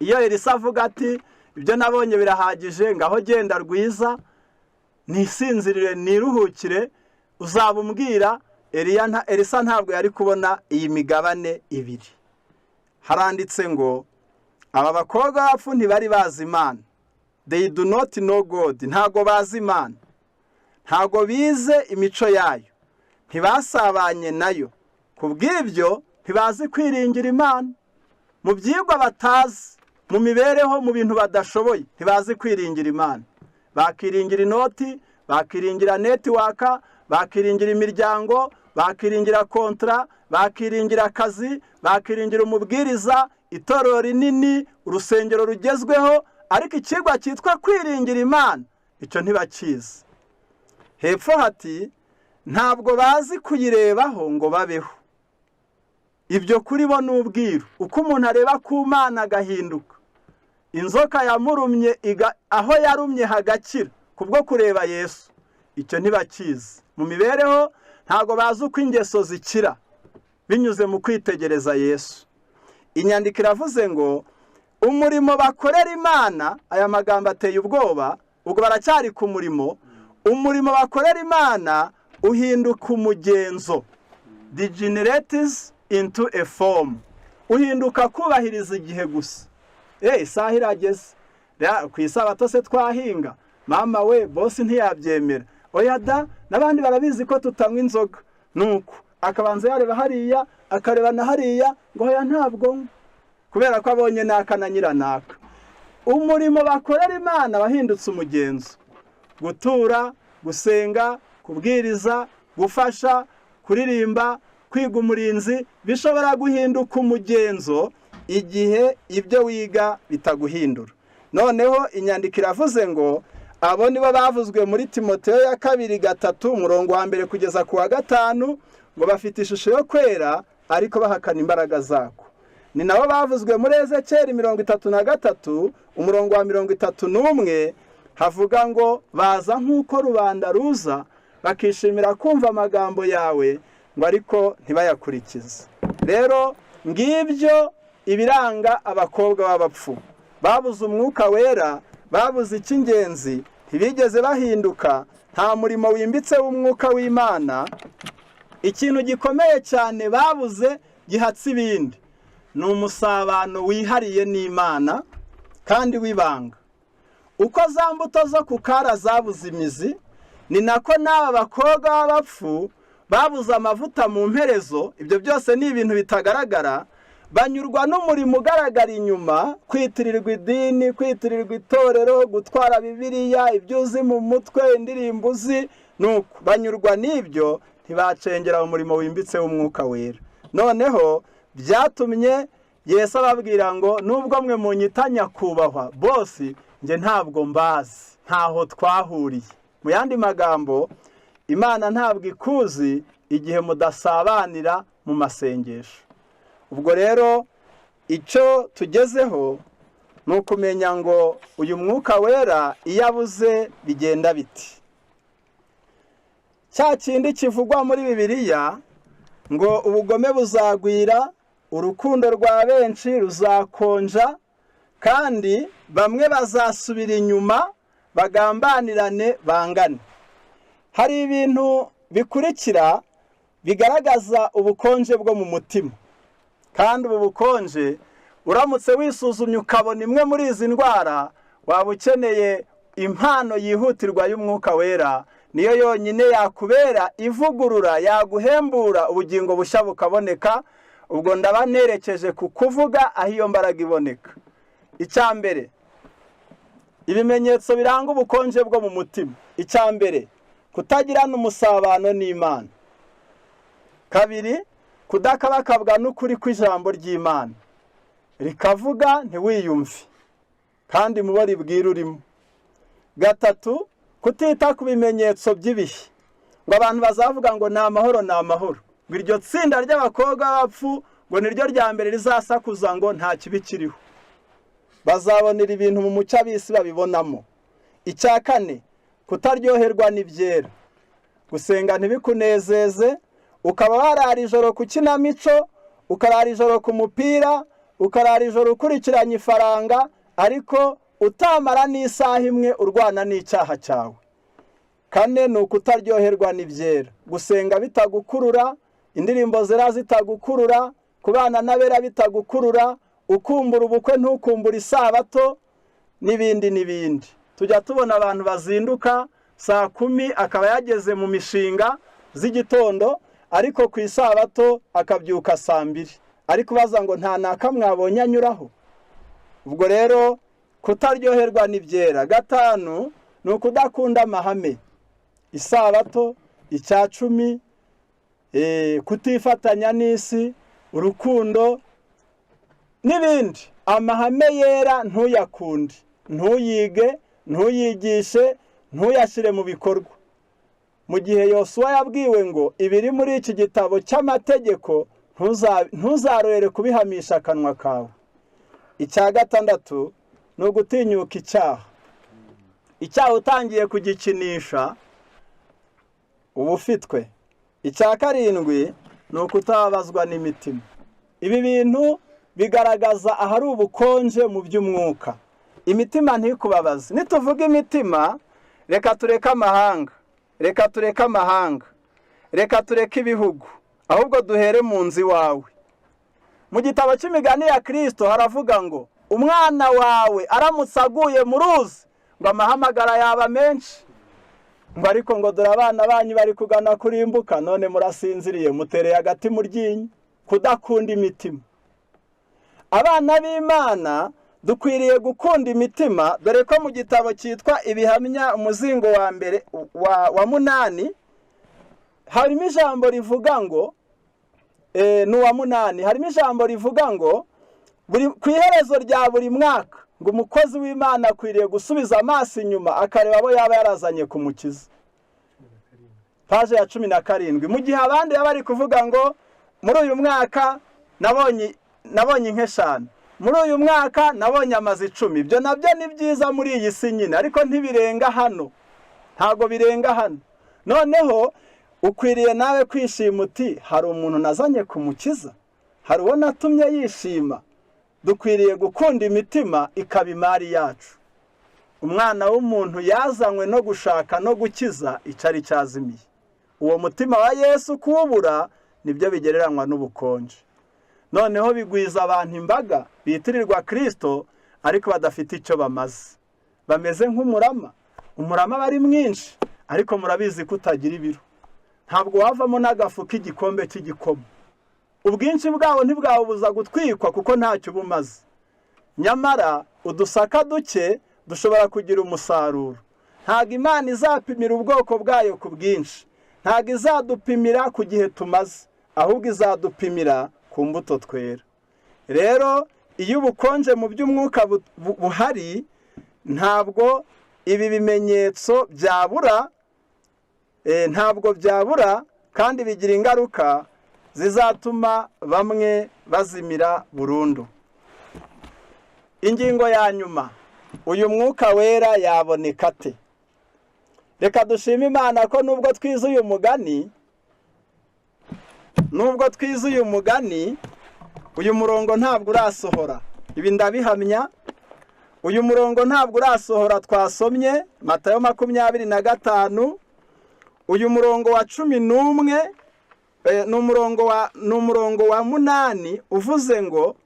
Iyo Elisa avuga ati ibyo nabonye birahagije, ngaho genda rwiza nisinzirire niruhukire, uzaba umbwira. Elisa ntabwo yari kubona iyi migabane ibiri. Haranditse ngo aba bakobwa b'abapfu ntibari bazi Imana, they do not know God. Ntago bazi Imana, ntago bize imico yayo, ntibasabanye nayo, kubw'ibyo ntibazi kwiringira Imana. Mu byigwa batazi, mu mibereho, mu bintu badashoboye, ntibazi kwiringira Imana. Bakiringira inoti, bakiringira netiwaka, bakiringira imiryango, bakiringira kontra, bakiringira akazi, bakiringira umubwiriza, itorero rinini, urusengero rugezweho, ariko ikigwa cyitwa kwiringira Imana icyo ntibakizi. Hepfo hati ntabwo bazi kuyirebaho ngo babeho. Ibyo kuri bo n'ubwiru. Uko umuntu areba ku Mana agahinduka. Inzoka yamurumye aho yarumye hagakira kubwo kureba Yesu, icyo ntibakizi. Mu mibereho ntabwo bazi uko ingeso zikira binyuze mu kwitegereza Yesu. Inyandiko iravuze ngo umurimo bakorera Imana, aya magambo ateye ubwoba, ubwo baracyari ku murimo. Umurimo bakorera Imana uhinduka umugenzo, degenerates into a form. Uhinduka kubahiriza igihe gusa. Isaha irageze, ku isabato se twahinga, mama we bosi ntiyabyemera. Oya da, n'abandi barabizi ko tutanywa inzoga. Nuko akabanza yareba hariya, akareba na hariya, ngo hoya ntabwo, kubera ko abonye naka na nyiranaka. Umurimo bakorera Imana wahindutse umugenzo. Gutura, gusenga, kubwiriza, gufasha, kuririmba, kwiga umurinzi bishobora guhinduka umugenzo igihe ibyo wiga bitaguhindura. Noneho inyandiko iravuze ngo abo nibo bavuzwe muri Timoteyo ya 2:3 umurongo wa 1 kugeza ku wa 5, ngo bafite ishusho yo kwera ariko bahakana imbaraga zako. Ni nabo bavuzwe muri Ezekiyeli 33 umurongo wa 31, havuga ngo baza nk'uko rubanda ruza bakishimira kumva amagambo yawe, ngo ariko ntibayakurikize. Rero ngibyo ibiranga abakobwa b'abapfu. Babuze umwuka wera, babuze icy'ingenzi, ntibigeze bahinduka, nta murimo wimbitse w'umwuka w'Imana. Ikintu gikomeye cyane babuze gihatse ibindi, ni umusabano wihariye n'Imana kandi wibanga. Uko za mbuto zo ku kara zabuze imizi, ni nako n'aba bakobwa b'abapfu babuze amavuta mu mperezo. Ibyo byose ni ibintu bitagaragara, banyurwa n'umurimo ugaragara inyuma, kwitirirwa idini, kwitirirwa itorero, gutwara Bibiliya, ibyuzi mu mutwe, indirimbo uzi, nuko banyurwa n'ibyo, ntibacengera umurimo wimbitse w'umwuka wera. Noneho byatumye Yesu ababwira ngo nubwo mwe munyita nyakubahwa bosi, nge ntabwo mbazi, ntaho twahuriye. Mu yandi magambo, Imana ntabwo ikuzi igihe mudasabanira mu masengesho. Ubwo rero icyo tugezeho ni ukumenya ngo uyu mwuka wera iyo abuze bigenda biti. Cya kindi kivugwa muri Bibiliya ngo ubugome buzagwira, urukundo rwa benshi ruzakonja, kandi bamwe bazasubira inyuma bagambanirane bangane. Hari ibintu bikurikira bigaragaza ubukonje bwo mu mutima, kandi ubu bukonje uramutse wisuzumye ukabona imwe muri izi ndwara, waba ukeneye impano yihutirwa y'umwuka wera. Niyo yonyine yakubera ivugurura, yaguhembura ubugingo bushya bukaboneka. Ubwo ndaba nerekeje ku kuvuga aho iyo mbaraga iboneka. Icya mbere, ibimenyetso biranga ubukonje bwo mu mutima. Icya mbere, kutagirana umusabano n'Imana. Kabiri, kudakabakabwa n'ukuri kw'ijambo ry'Imana, rikavuga ntiwiyumve kandi mubo ribwira urimo. Gatatu, kutita ku bimenyetso by'ibihe, ngo abantu bazavuga ngo ni amahoro ni amahoro, ngo iryo tsinda ry'abakobwa b'abapfu ngo niryo rya mbere rizasakuza ngo nta kibi kiriho, bazabonera ibintu mu mucyo ab'isi babibonamo. Icya kane, kutaryoherwa n'ibyera, gusenga ntibikunezeze, ukaba warara ijoro ku kinamico, ukarara ijoro ku mupira, ukarara ijoro ukurikiranye ifaranga, ariko utamara n'isaha imwe urwana n'icyaha cyawe. Kane ni ukutaryoherwa n'ibyera, gusenga bitagukurura, indirimbo zera zitagukurura, kubana n'abera bitagukurura, ukumbura ubukwe ntukumbura isabato, n'ibindi n'ibindi. Tujya tubona abantu bazinduka saa 10 akaba yageze mu mishinga z'igitondo, ariko ku isabato akabyuka saa 2, ariko baza ngo nta naka mwabonye anyuraho. Ubwo rero kutaryoherwa n'ibyera. Gatanu ni ukudakunda amahame, isabato, icya 10, kutifatanya n'isi, urukundo n'ibindi. Amahame yera ntuyakunde, ntuyige, ntuyigishe, ntuyashyire mu bikorwa. Mu gihe Yosuwa yabwiwe ngo ibiri muri iki gitabo cy'amategeko ntuzarorere kubihamisha akanwa kawe. Icya gatandatu ni ugutinyuka icyaha. Icyaha utangiye kugikinisha uba ufitwe. Icya karindwi ni ukutababazwa n'imitima. Ibi bintu bigaragaza ahari ubukonje mu by'umwuka. Imitima ntikubabaze. Nituvuga imitima, reka tureke amahanga, reka tureke amahanga, reka tureke ibihugu, ahubwo duhere mu nzu iwawe. Mu gitabo cy'imigani ya Kristo haravuga ngo umwana wawe aramutse aguye mu ruzi ngo amahamagara yaba menshi, ngo ariko ngo dore abana banyu bari kugana kurimbuka, none murasinziriye mutereye agati mu ryinyo. Kudakunda imitima. Abana b'Imana dukwiriye gukunda imitima, dore ko mu gitabo cyitwa Ibihamya umuzingo wa mbere wa 8 harimo ijambo rivuga ngo n'uwa 8 harimo ijambo rivuga ngo ku iherezo rya buri mwaka ngo umukozi w'Imana akwiriye gusubiza amaso inyuma akareba abo yaba yarazanye kumukiza. Paje ya 17. Mu gihe abandi bari kuvuga ngo muri uyu mwaka nabonye nk'eshanu, muri uyu mwaka nabonye amazi 10. Ibyo nabyo ni byiza muri iyi si nyine, ariko ntibirenga hano, ntago birenga hano. Noneho ukwiriye nawe kwishima uti hari umuntu nazanye kumukiza, hari uwo natumye yishima. Dukwiriye gukunda imitima ikaba imari yacu. Umwana w'umuntu yazanywe no gushaka no gukiza icyari cyazimiye. Uwo mutima wa Yesu kuwubura nibyo bigereranywa n'ubukonje. Noneho bigwiza abantu imbaga bitirirwa Kristo, ariko badafite icyo bamaze. Bameze nk'umurama. Umurama bari mwinshi, ariko murabizi kutagira ibiro. Ntabwo wavamo n'agafu k'igikombe cy'igikoma. Ubwinshi bwawo ntibwawubuza gutwikwa kuko ntacyo bumaze. Nyamara udusaka duke dushobora kugira umusaruro. Ntabwo Imana izapimira ubwoko bwayo ku bwinshi, ntabwo izadupimira ku gihe tumaze, ahubwo izadupimira ku mbuto twera. Rero iyo ubukonje mu by'umwuka buhari, ntabwo ibi bimenyetso byabura, ntabwo byabura, kandi bigira ingaruka zizatuma bamwe bazimira burundu. Ingingo ya nyuma, uyu mwuka wera yaboneka ate? Reka dushime Imana ko nubwo twize uyu mugani, uyu murongo ntabwo urasohora. Ibi ndabihamya, uyu murongo ntabwo urasohora. Twasomye Matayo 25, uyu murongo wa 11 ni umurongo wa 8 uvuze ngo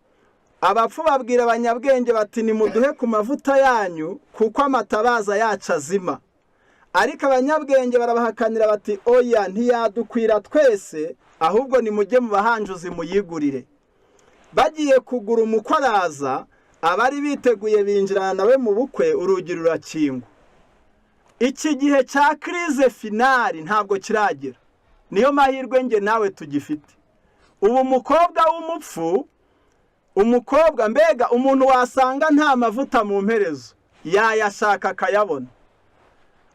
abapfu babwira abanyabwenge bati nimuduhe ku mavuta yanyu kuko amatabaza yacu azima. Ariko abanyabwenge barabahakanira bati oya, ntiyadukwira twese, ahubwo nimujye mu bahanjuzi muyigurire. Bagiye kugura umukwe araza, abari biteguye binjirana nawe mu bukwe, urugi rurakingwa. Iki gihe cya crise finale ntabwo kiragera. Niyo mahirwe nge nawe tugifite. Ubu umukobwa w'umupfu, umukobwa mbega umuntu wasanga nta mavuta mu mperezo, yayashaka akayabona.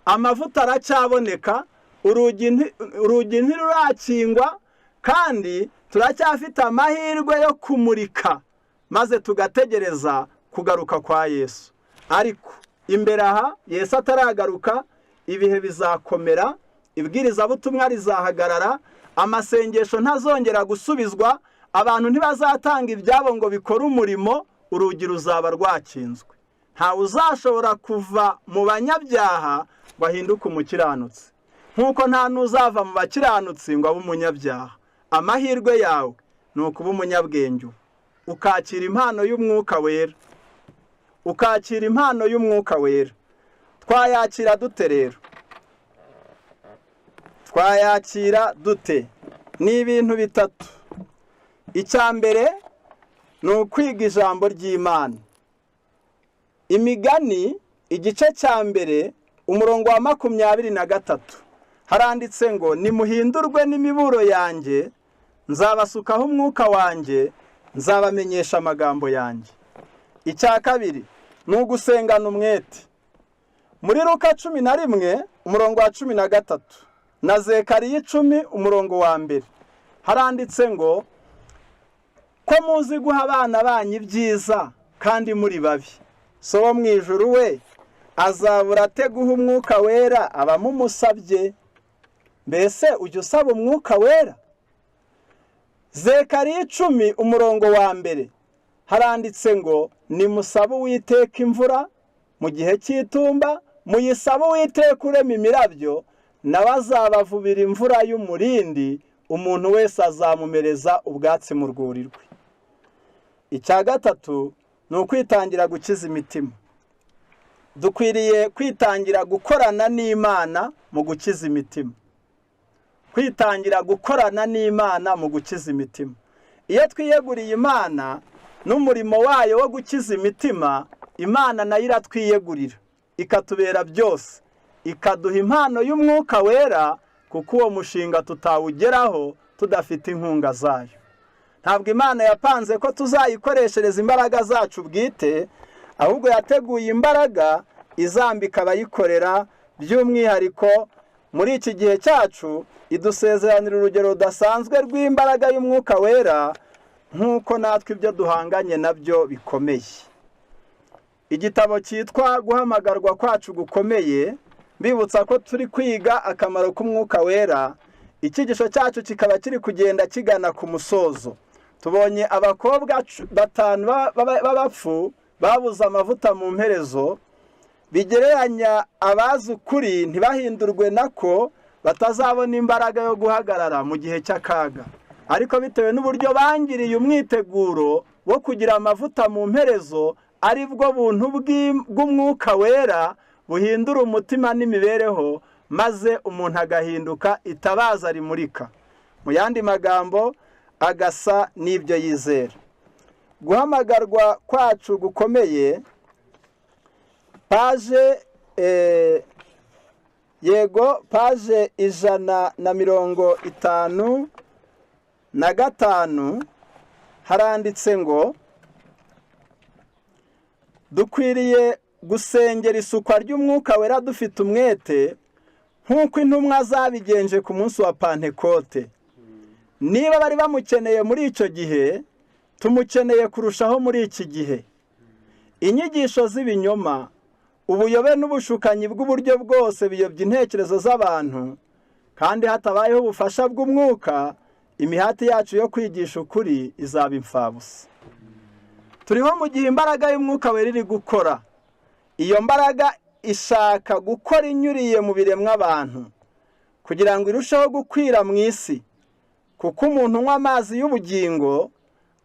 Amavuta aracyaboneka, urugi ntirurakingwa, kandi turacyafite amahirwe yo kumurika, maze tugategereza kugaruka kwa Yesu. Ariko imbere aha Yesu ataragaruka, ibihe bizakomera, ibwirizabutumwa rizahagarara, amasengesho ntazongera gusubizwa, abantu ntibazatanga ibyabo ngo bikore umurimo, urugi ruzaba rwakinzwe. Nta uzashobora kuva mu banyabyaha ngo ahinduke umukiranutsi, nk'uko nta n'uzava mu bakiranutsi ngo abe umunyabyaha. Amahirwe yawe ni ukuba umunyabwenge, ukakira impano y'umwuka wera, ukakira impano y'umwuka wera. Twayakira dute rero? Twayakira dute? Ni ibintu bitatu. Icya mbere ni ukwiga ijambo ry'Imana. Imigani igice cya mbere umurongo wa 23 haranditse ngo, nimuhindurwe n'imiburo yanjye, nzabasukaho umwuka wanjye, nzabamenyesha amagambo yanjye. Icya kabiri ni ugusengana umwete. Muri Luka 11 umurongo wa 13 na Zekariya 10 umurongo wa 1 haranditse ngo, ko muzi guha abana banyu ibyiza kandi muri babi, so wo mu ijuru we azabura ate guha umwuka wera abamumusabye? Mbese ujya usaba umwuka wera? Zekariya 10 umurongo wa 1 haranditse ngo, nimusabe Uwiteka imvura mu gihe cy'itumba, muyisabe Uwiteka urema imirabyo, nawe azabavubira imvura y'umurindi, umuntu wese azamumereza ubwatsi mu rwuri rwe. Icya gatatu ni ukwitangira gukiza imitima. Dukwiriye kwitangira gukorana n'Imana mu gukiza imitima. Kwitangira gukorana n'Imana mu gukiza imitima. Iyo twiyeguriye Imana n'umurimo wayo wo gukiza imitima, Imana nayo iratwiyegurira, ikatubera byose, ikaduha impano y'umwuka wera, kuko uwo mushinga tutawugeraho tudafite inkunga zayo. Ntabwo Imana yapanze ko tuzayikoreshereza imbaraga zacu bwite, ahubwo yateguye imbaraga izambika abayikorera. By'umwihariko muri iki gihe cyacu idusezeranira urugero rudasanzwe rw'imbaraga y'umwuka wera, nk'uko natwe ibyo duhanganye nabyo bikomeye. Igitabo cyitwa guhamagarwa kwacu gukomeye, mbibutsa ko turi kwiga akamaro k'umwuka wera. Icyigisho cyacu kikaba kiri kugenda kigana ku musozo. Tubonye abakobwa 5 b'abapfu babuze amavuta mu mperezo, bigereranya abazi ukuri ntibahindurwe nako batazabona imbaraga yo guhagarara mu gihe cy'akaga. Ariko bitewe n'uburyo bangiriye umwiteguro wo kugira amavuta mu mperezo, ari bwo buntu bw'umwuka wera buhindura umutima n'imibereho, maze umuntu agahinduka itabaza rimurika. Mu yandi magambo, agasa n'ibyo yizera. Guhamagarwa kwacu gukomeye, paje paje 155 haranditse ngo, dukwiriye gusengera isukwa ry'umwuka wera dufite umwete, nk'uko intumwa zabigenje ku munsi wa Pantekote. Niba bari bamukeneye muri icyo gihe, tumukeneye kurushaho muri iki gihe. Inyigisho z'ibinyoma, ubuyobe n'ubushukanyi bw'uburyo bwose biyobya intekerezo z'abantu, kandi hatabayeho ubufasha bw'umwuka, imihati yacu yo kwigisha ukuri izaba imfabusa. Turiho mu gihe imbaraga y'umwuka wera iri gukora. Iyo mbaraga ishaka gukora inyuriye mu biremwa abantu, kugira ngo irusheho gukwira mu isi, kuko umuntu unywa amazi y'ubugingo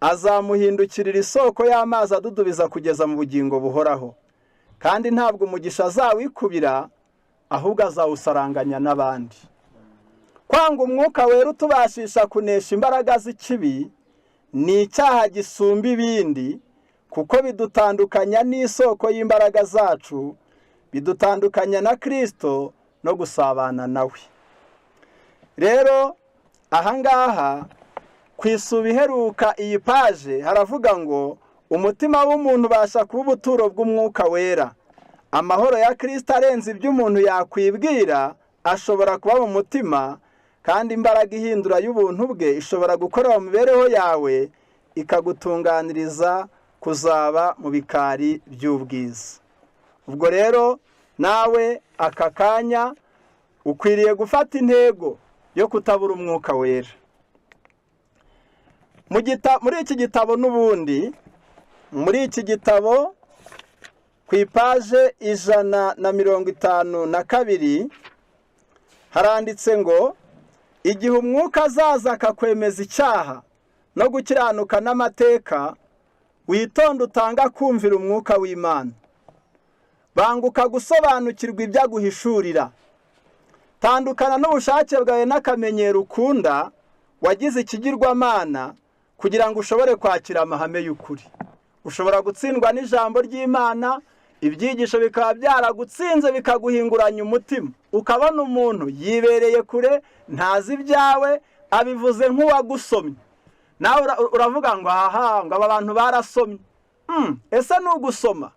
azamuhindukirira isoko y'amazi adudubiza kugeza mu bugingo buhoraho. Kandi ntabwo umugisha azawikubira, ahubwo azawusaranganya n'abandi. Kwanga umwuka wera utubashisha kunesha imbaraga z'ikibi ni icyaha gisumba ibindi, kuko bidutandukanya n'isoko y'imbaraga zacu, bidutandukanya na Kristo no gusabana nawe. Rero ahangaha ku isubi iheruka iyi paje haravuga ngo umutima w'umuntu ubasha kuba ubuturo bw'umwuka wera. Amahoro ya Kristo arenze ibyo umuntu yakwibwira ashobora kuba mu mutima, kandi imbaraga ihindura y'ubuntu bwe ishobora gukora mu mibereho yawe ikagutunganiriza kuzaba mu bikari by'ubwiza. Ubwo rero nawe aka kanya ukwiriye gufata intego yo kutabura umwuka wera. Muri iki gitabo n'ubundi, muri iki gitabo ku ipaje 152 haranditse ngo igihe umwuka azaza akakwemeza icyaha no gukiranuka n'amateka, witonde utanga kumvira umwuka w'Imana. Banguka gusobanukirwa ibyo aguhishurira. Tandukana n'ubushake bwawe n'akamenyero ukunda wagize ikigirwamana kugira ngo ushobore kwakira amahame y'ukuri. Ushobora gutsindwa n'ijambo ry'Imana, ibyigisho bikaba byaragutsinze bikaguhinguranya umutima, ukabona umuntu yibereye kure, ntazi ibyawe, abivuze nk'uwagusomye. Nawe uravuga ngo aha, ngo aba bantu barasomye. Ese ni ugusoma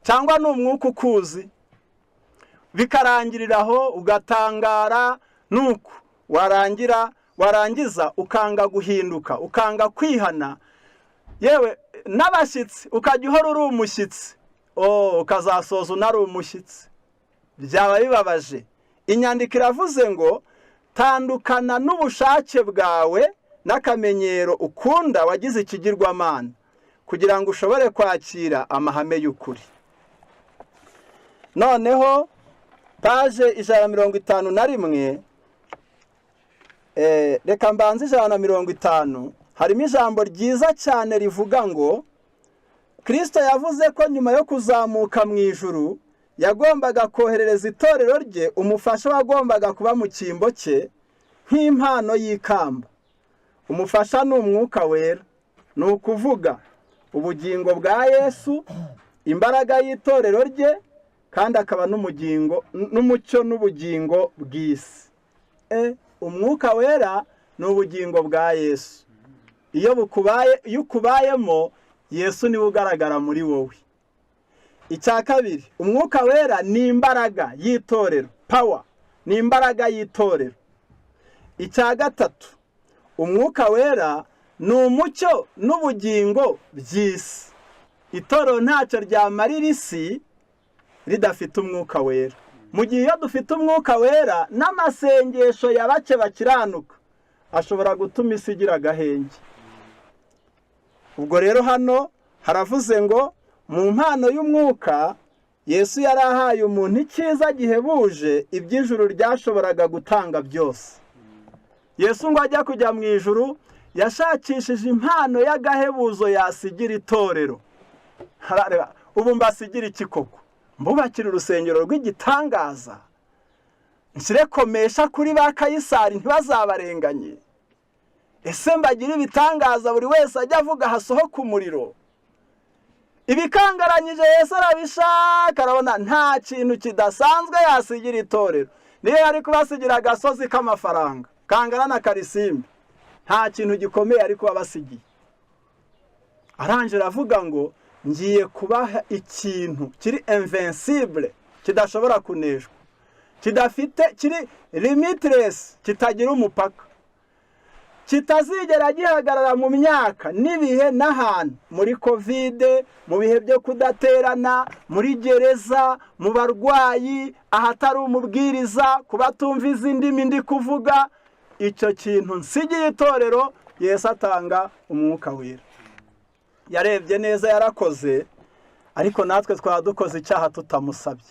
cyangwa ni umwuka ukuzi? Bikarangirira aho ugatangara, nuko warangiza ukanga guhinduka, ukanga kwihana, yewe n'abashyitsi ukajya uhora uri umushyitsi, ukazasoza unari umushyitsi. Byaba bibabaje. Inyandiko iravuze ngo tandukana n'ubushake bwawe n'akamenyero ukunda wagize ikigirwamana kugira ngo ushobore kwakira amahame y'ukuri. Noneho paje 151, reka mbanze 150, harimo ijambo ryiza cyane rivuga ngo Kristo yavuze ko nyuma yo kuzamuka mu ijuru yagombaga koherereza itorero rye umufasha wagombaga kuba mu cyimbo cye nk'impano y'ikamba. Umufasha ni umwuka wera, ni ukuvuga ubugingo bwa Yesu, imbaraga y'itorero rye, kandi akaba n'umucyo n'ubugingo bw'isi. Umwuka wera ni ubugingo bwa Yesu. Iyo ukubayemo, Yesu niwe ugaragara muri wowe. Icya kabiri, umwuka wera ni imbaraga y'itorero, power, ni imbaraga y'itorero. Icya gatatu, umwuka wera ni umucyo n'ubugingo by'isi. Itorero ntacyo ryamarira isi ridafite umwuka wera. Mu gihe iyo dufite umwuka wera, n'amasengesho ya bake bakiranuka ashobora gutuma isi igira agahenge. Ubwo rero hano haravuze ngo mu mpano y'umwuka Yesu yari ahaye umuntu icyiza gihebuje iby'ijuru ryashoboraga gutanga byose. Yesu ngo ajya kujya mu ijuru yashakishije impano y'agahebuzo yasigira itorero. Ubu mbasigira iki koko? Mbubakira urusengero rw'igitangaza, nsirekomesha kuri ba Kayisari ntibazabarenganye? Ese mbagira ibitangaza buri wese ajya avuga hasohoka umuriro? Ibikangaranyije Yesu arabishaka, arabona nta kintu kidasanzwe yasigira itorero. Niyo yari kubasigira agasozi k'amafaranga kangana na Karisimbi, nta kintu gikomeye ari kubasigiye. Arangije avuga ngo ngiye kubaha ikintu kiri invincible, kidashobora kuneshwa, kiri limitless, kitagira umupaka, kitazigera gihagarara mu myaka n'ibihe n'ahantu, muri Covid, mu bihe byo kudaterana, muri gereza, mu barwayi, ahatari umubwiriza, kubatumva izindi ndi kuvuga. Icyo kintu nsigiye itorero, Yesu atanga umwuka wera. Yarebye neza yarakoze, ariko natwe twadukoze icyaha tutamusabye.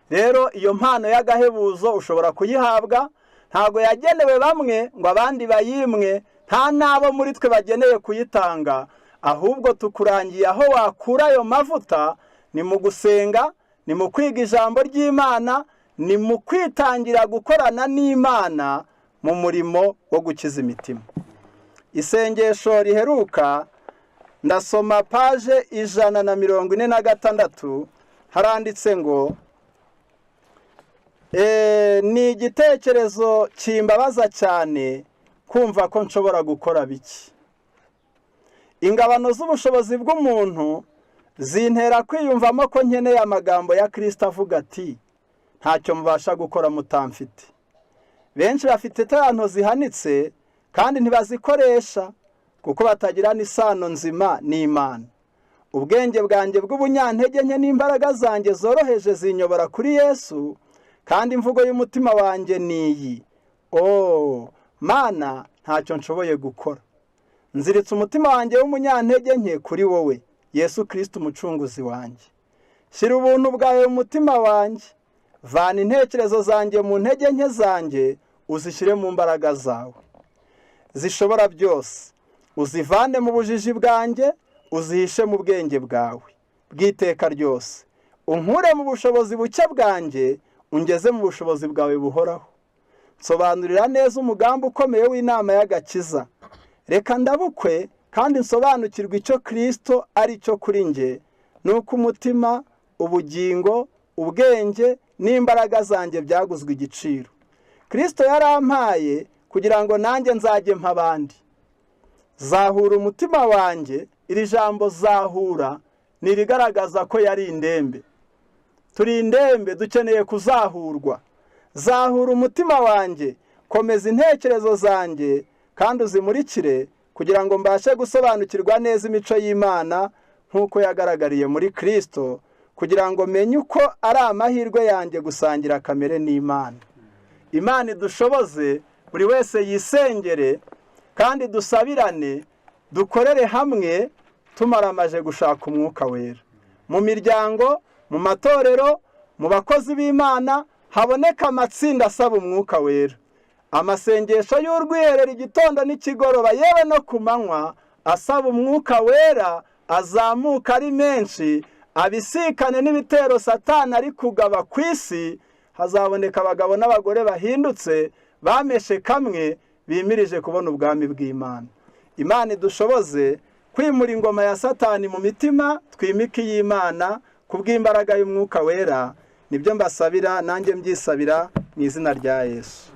Rero iyo mpano y'agahebuzo ushobora kuyihabwa, ntago yagenewe bamwe ngo abandi bayimwe, nta nabo muri twe bageneye kuyitanga, ahubwo tukurangiye aho wakura ayo mavuta, ni mu gusenga, ni mu kwiga ijambo ry'Imana, ni mu kwitangira gukorana n'Imana mu murimo wo gukiza imitima. Isengesho riheruka ndasoma paje 146 haranditse ngo ni igitekerezo kimbabaza cyane kumva ko nshobora gukora biki. Ingabano z'ubushobozi bw'umuntu zintera kwiyumvamo ko nkeneye amagambo ya Kristo avuga ati ntacyo mubasha gukora mutamfite. Benshi bafite talento zihanitse kandi ntibazikoresha kuko batagirana isano nzima n'Imana. Ubwenge bwanjye bw'ubunyantege nke n'imbaraga zanjye zoroheje zinyobora kuri Yesu, kandi imvugo y'umutima wanjye niyi: Mana, ntacyo nshoboye gukora. Nziritse umutima wanjye w'umunyantege nke kuri wowe, Yesu Kristo umucunguzi wanjye. Shyira ubuntu bwawe mu mutima wanjye, vana intekerezo zanjye mu ntege nke zanjye, uzishyire mu mbaraga zawe zishobora byose. Uzivane mu bujiji bwanjye, uzihishe mu bwenge bwawe bw'iteka ryose. Unkure mu bushobozi buke bwanjye, ungeze mu bushobozi bwawe buhoraho. Nsobanurira neza umugambi ukomeye w'inama y'agakiza. Reka ndabukwe kandi nsobanukirwe icyo Kristo ari cyo kuri nge, nuko umutima, ubugingo, ubwenge n'imbaraga zanjye byaguzwe igiciro. Kristo yarampaye kugira ngo nanjye nzajye mpabandi. Zahura umutima wanjye. Iri jambo zahura nirigaragaza ko yari indembe. Turi indembe, dukeneye kuzahurwa. Zahura umutima wanjye, komeza intekerezo zanjye kandi uzimurikire kugira ngo mbashe gusobanukirwa neza imico y'Imana nk'uko yagaragariye muri Kristo, kugira ngo menye uko ari amahirwe yanjye gusangira kamere n'Imana. Imana idushoboze, buri wese yisengere kandi dusabirane, dukorere hamwe tumaramaje gushaka umwuka wera. Mu miryango, mu matorero, mu bakozi b'Imana haboneka amatsinda asaba umwuka wera. Amasengesho y'urwiherero igitondo n'ikigoroba, yewe no ku manywa, asaba umwuka wera azamuka ari menshi, abisikane n'ibitero Satani ari kugaba ku isi. Hazaboneka abagabo n'abagore bahindutse, bameshe kamwe, bimirije kubona ubwami bw'Imana. Imana idushoboze kwimura ingoma ya Satani mu mitima, twimike iy'Imana kubw'imbaraga y'umwuka wera. Nibyo mbasabira, nanjye mbyisabira mu izina rya Yesu.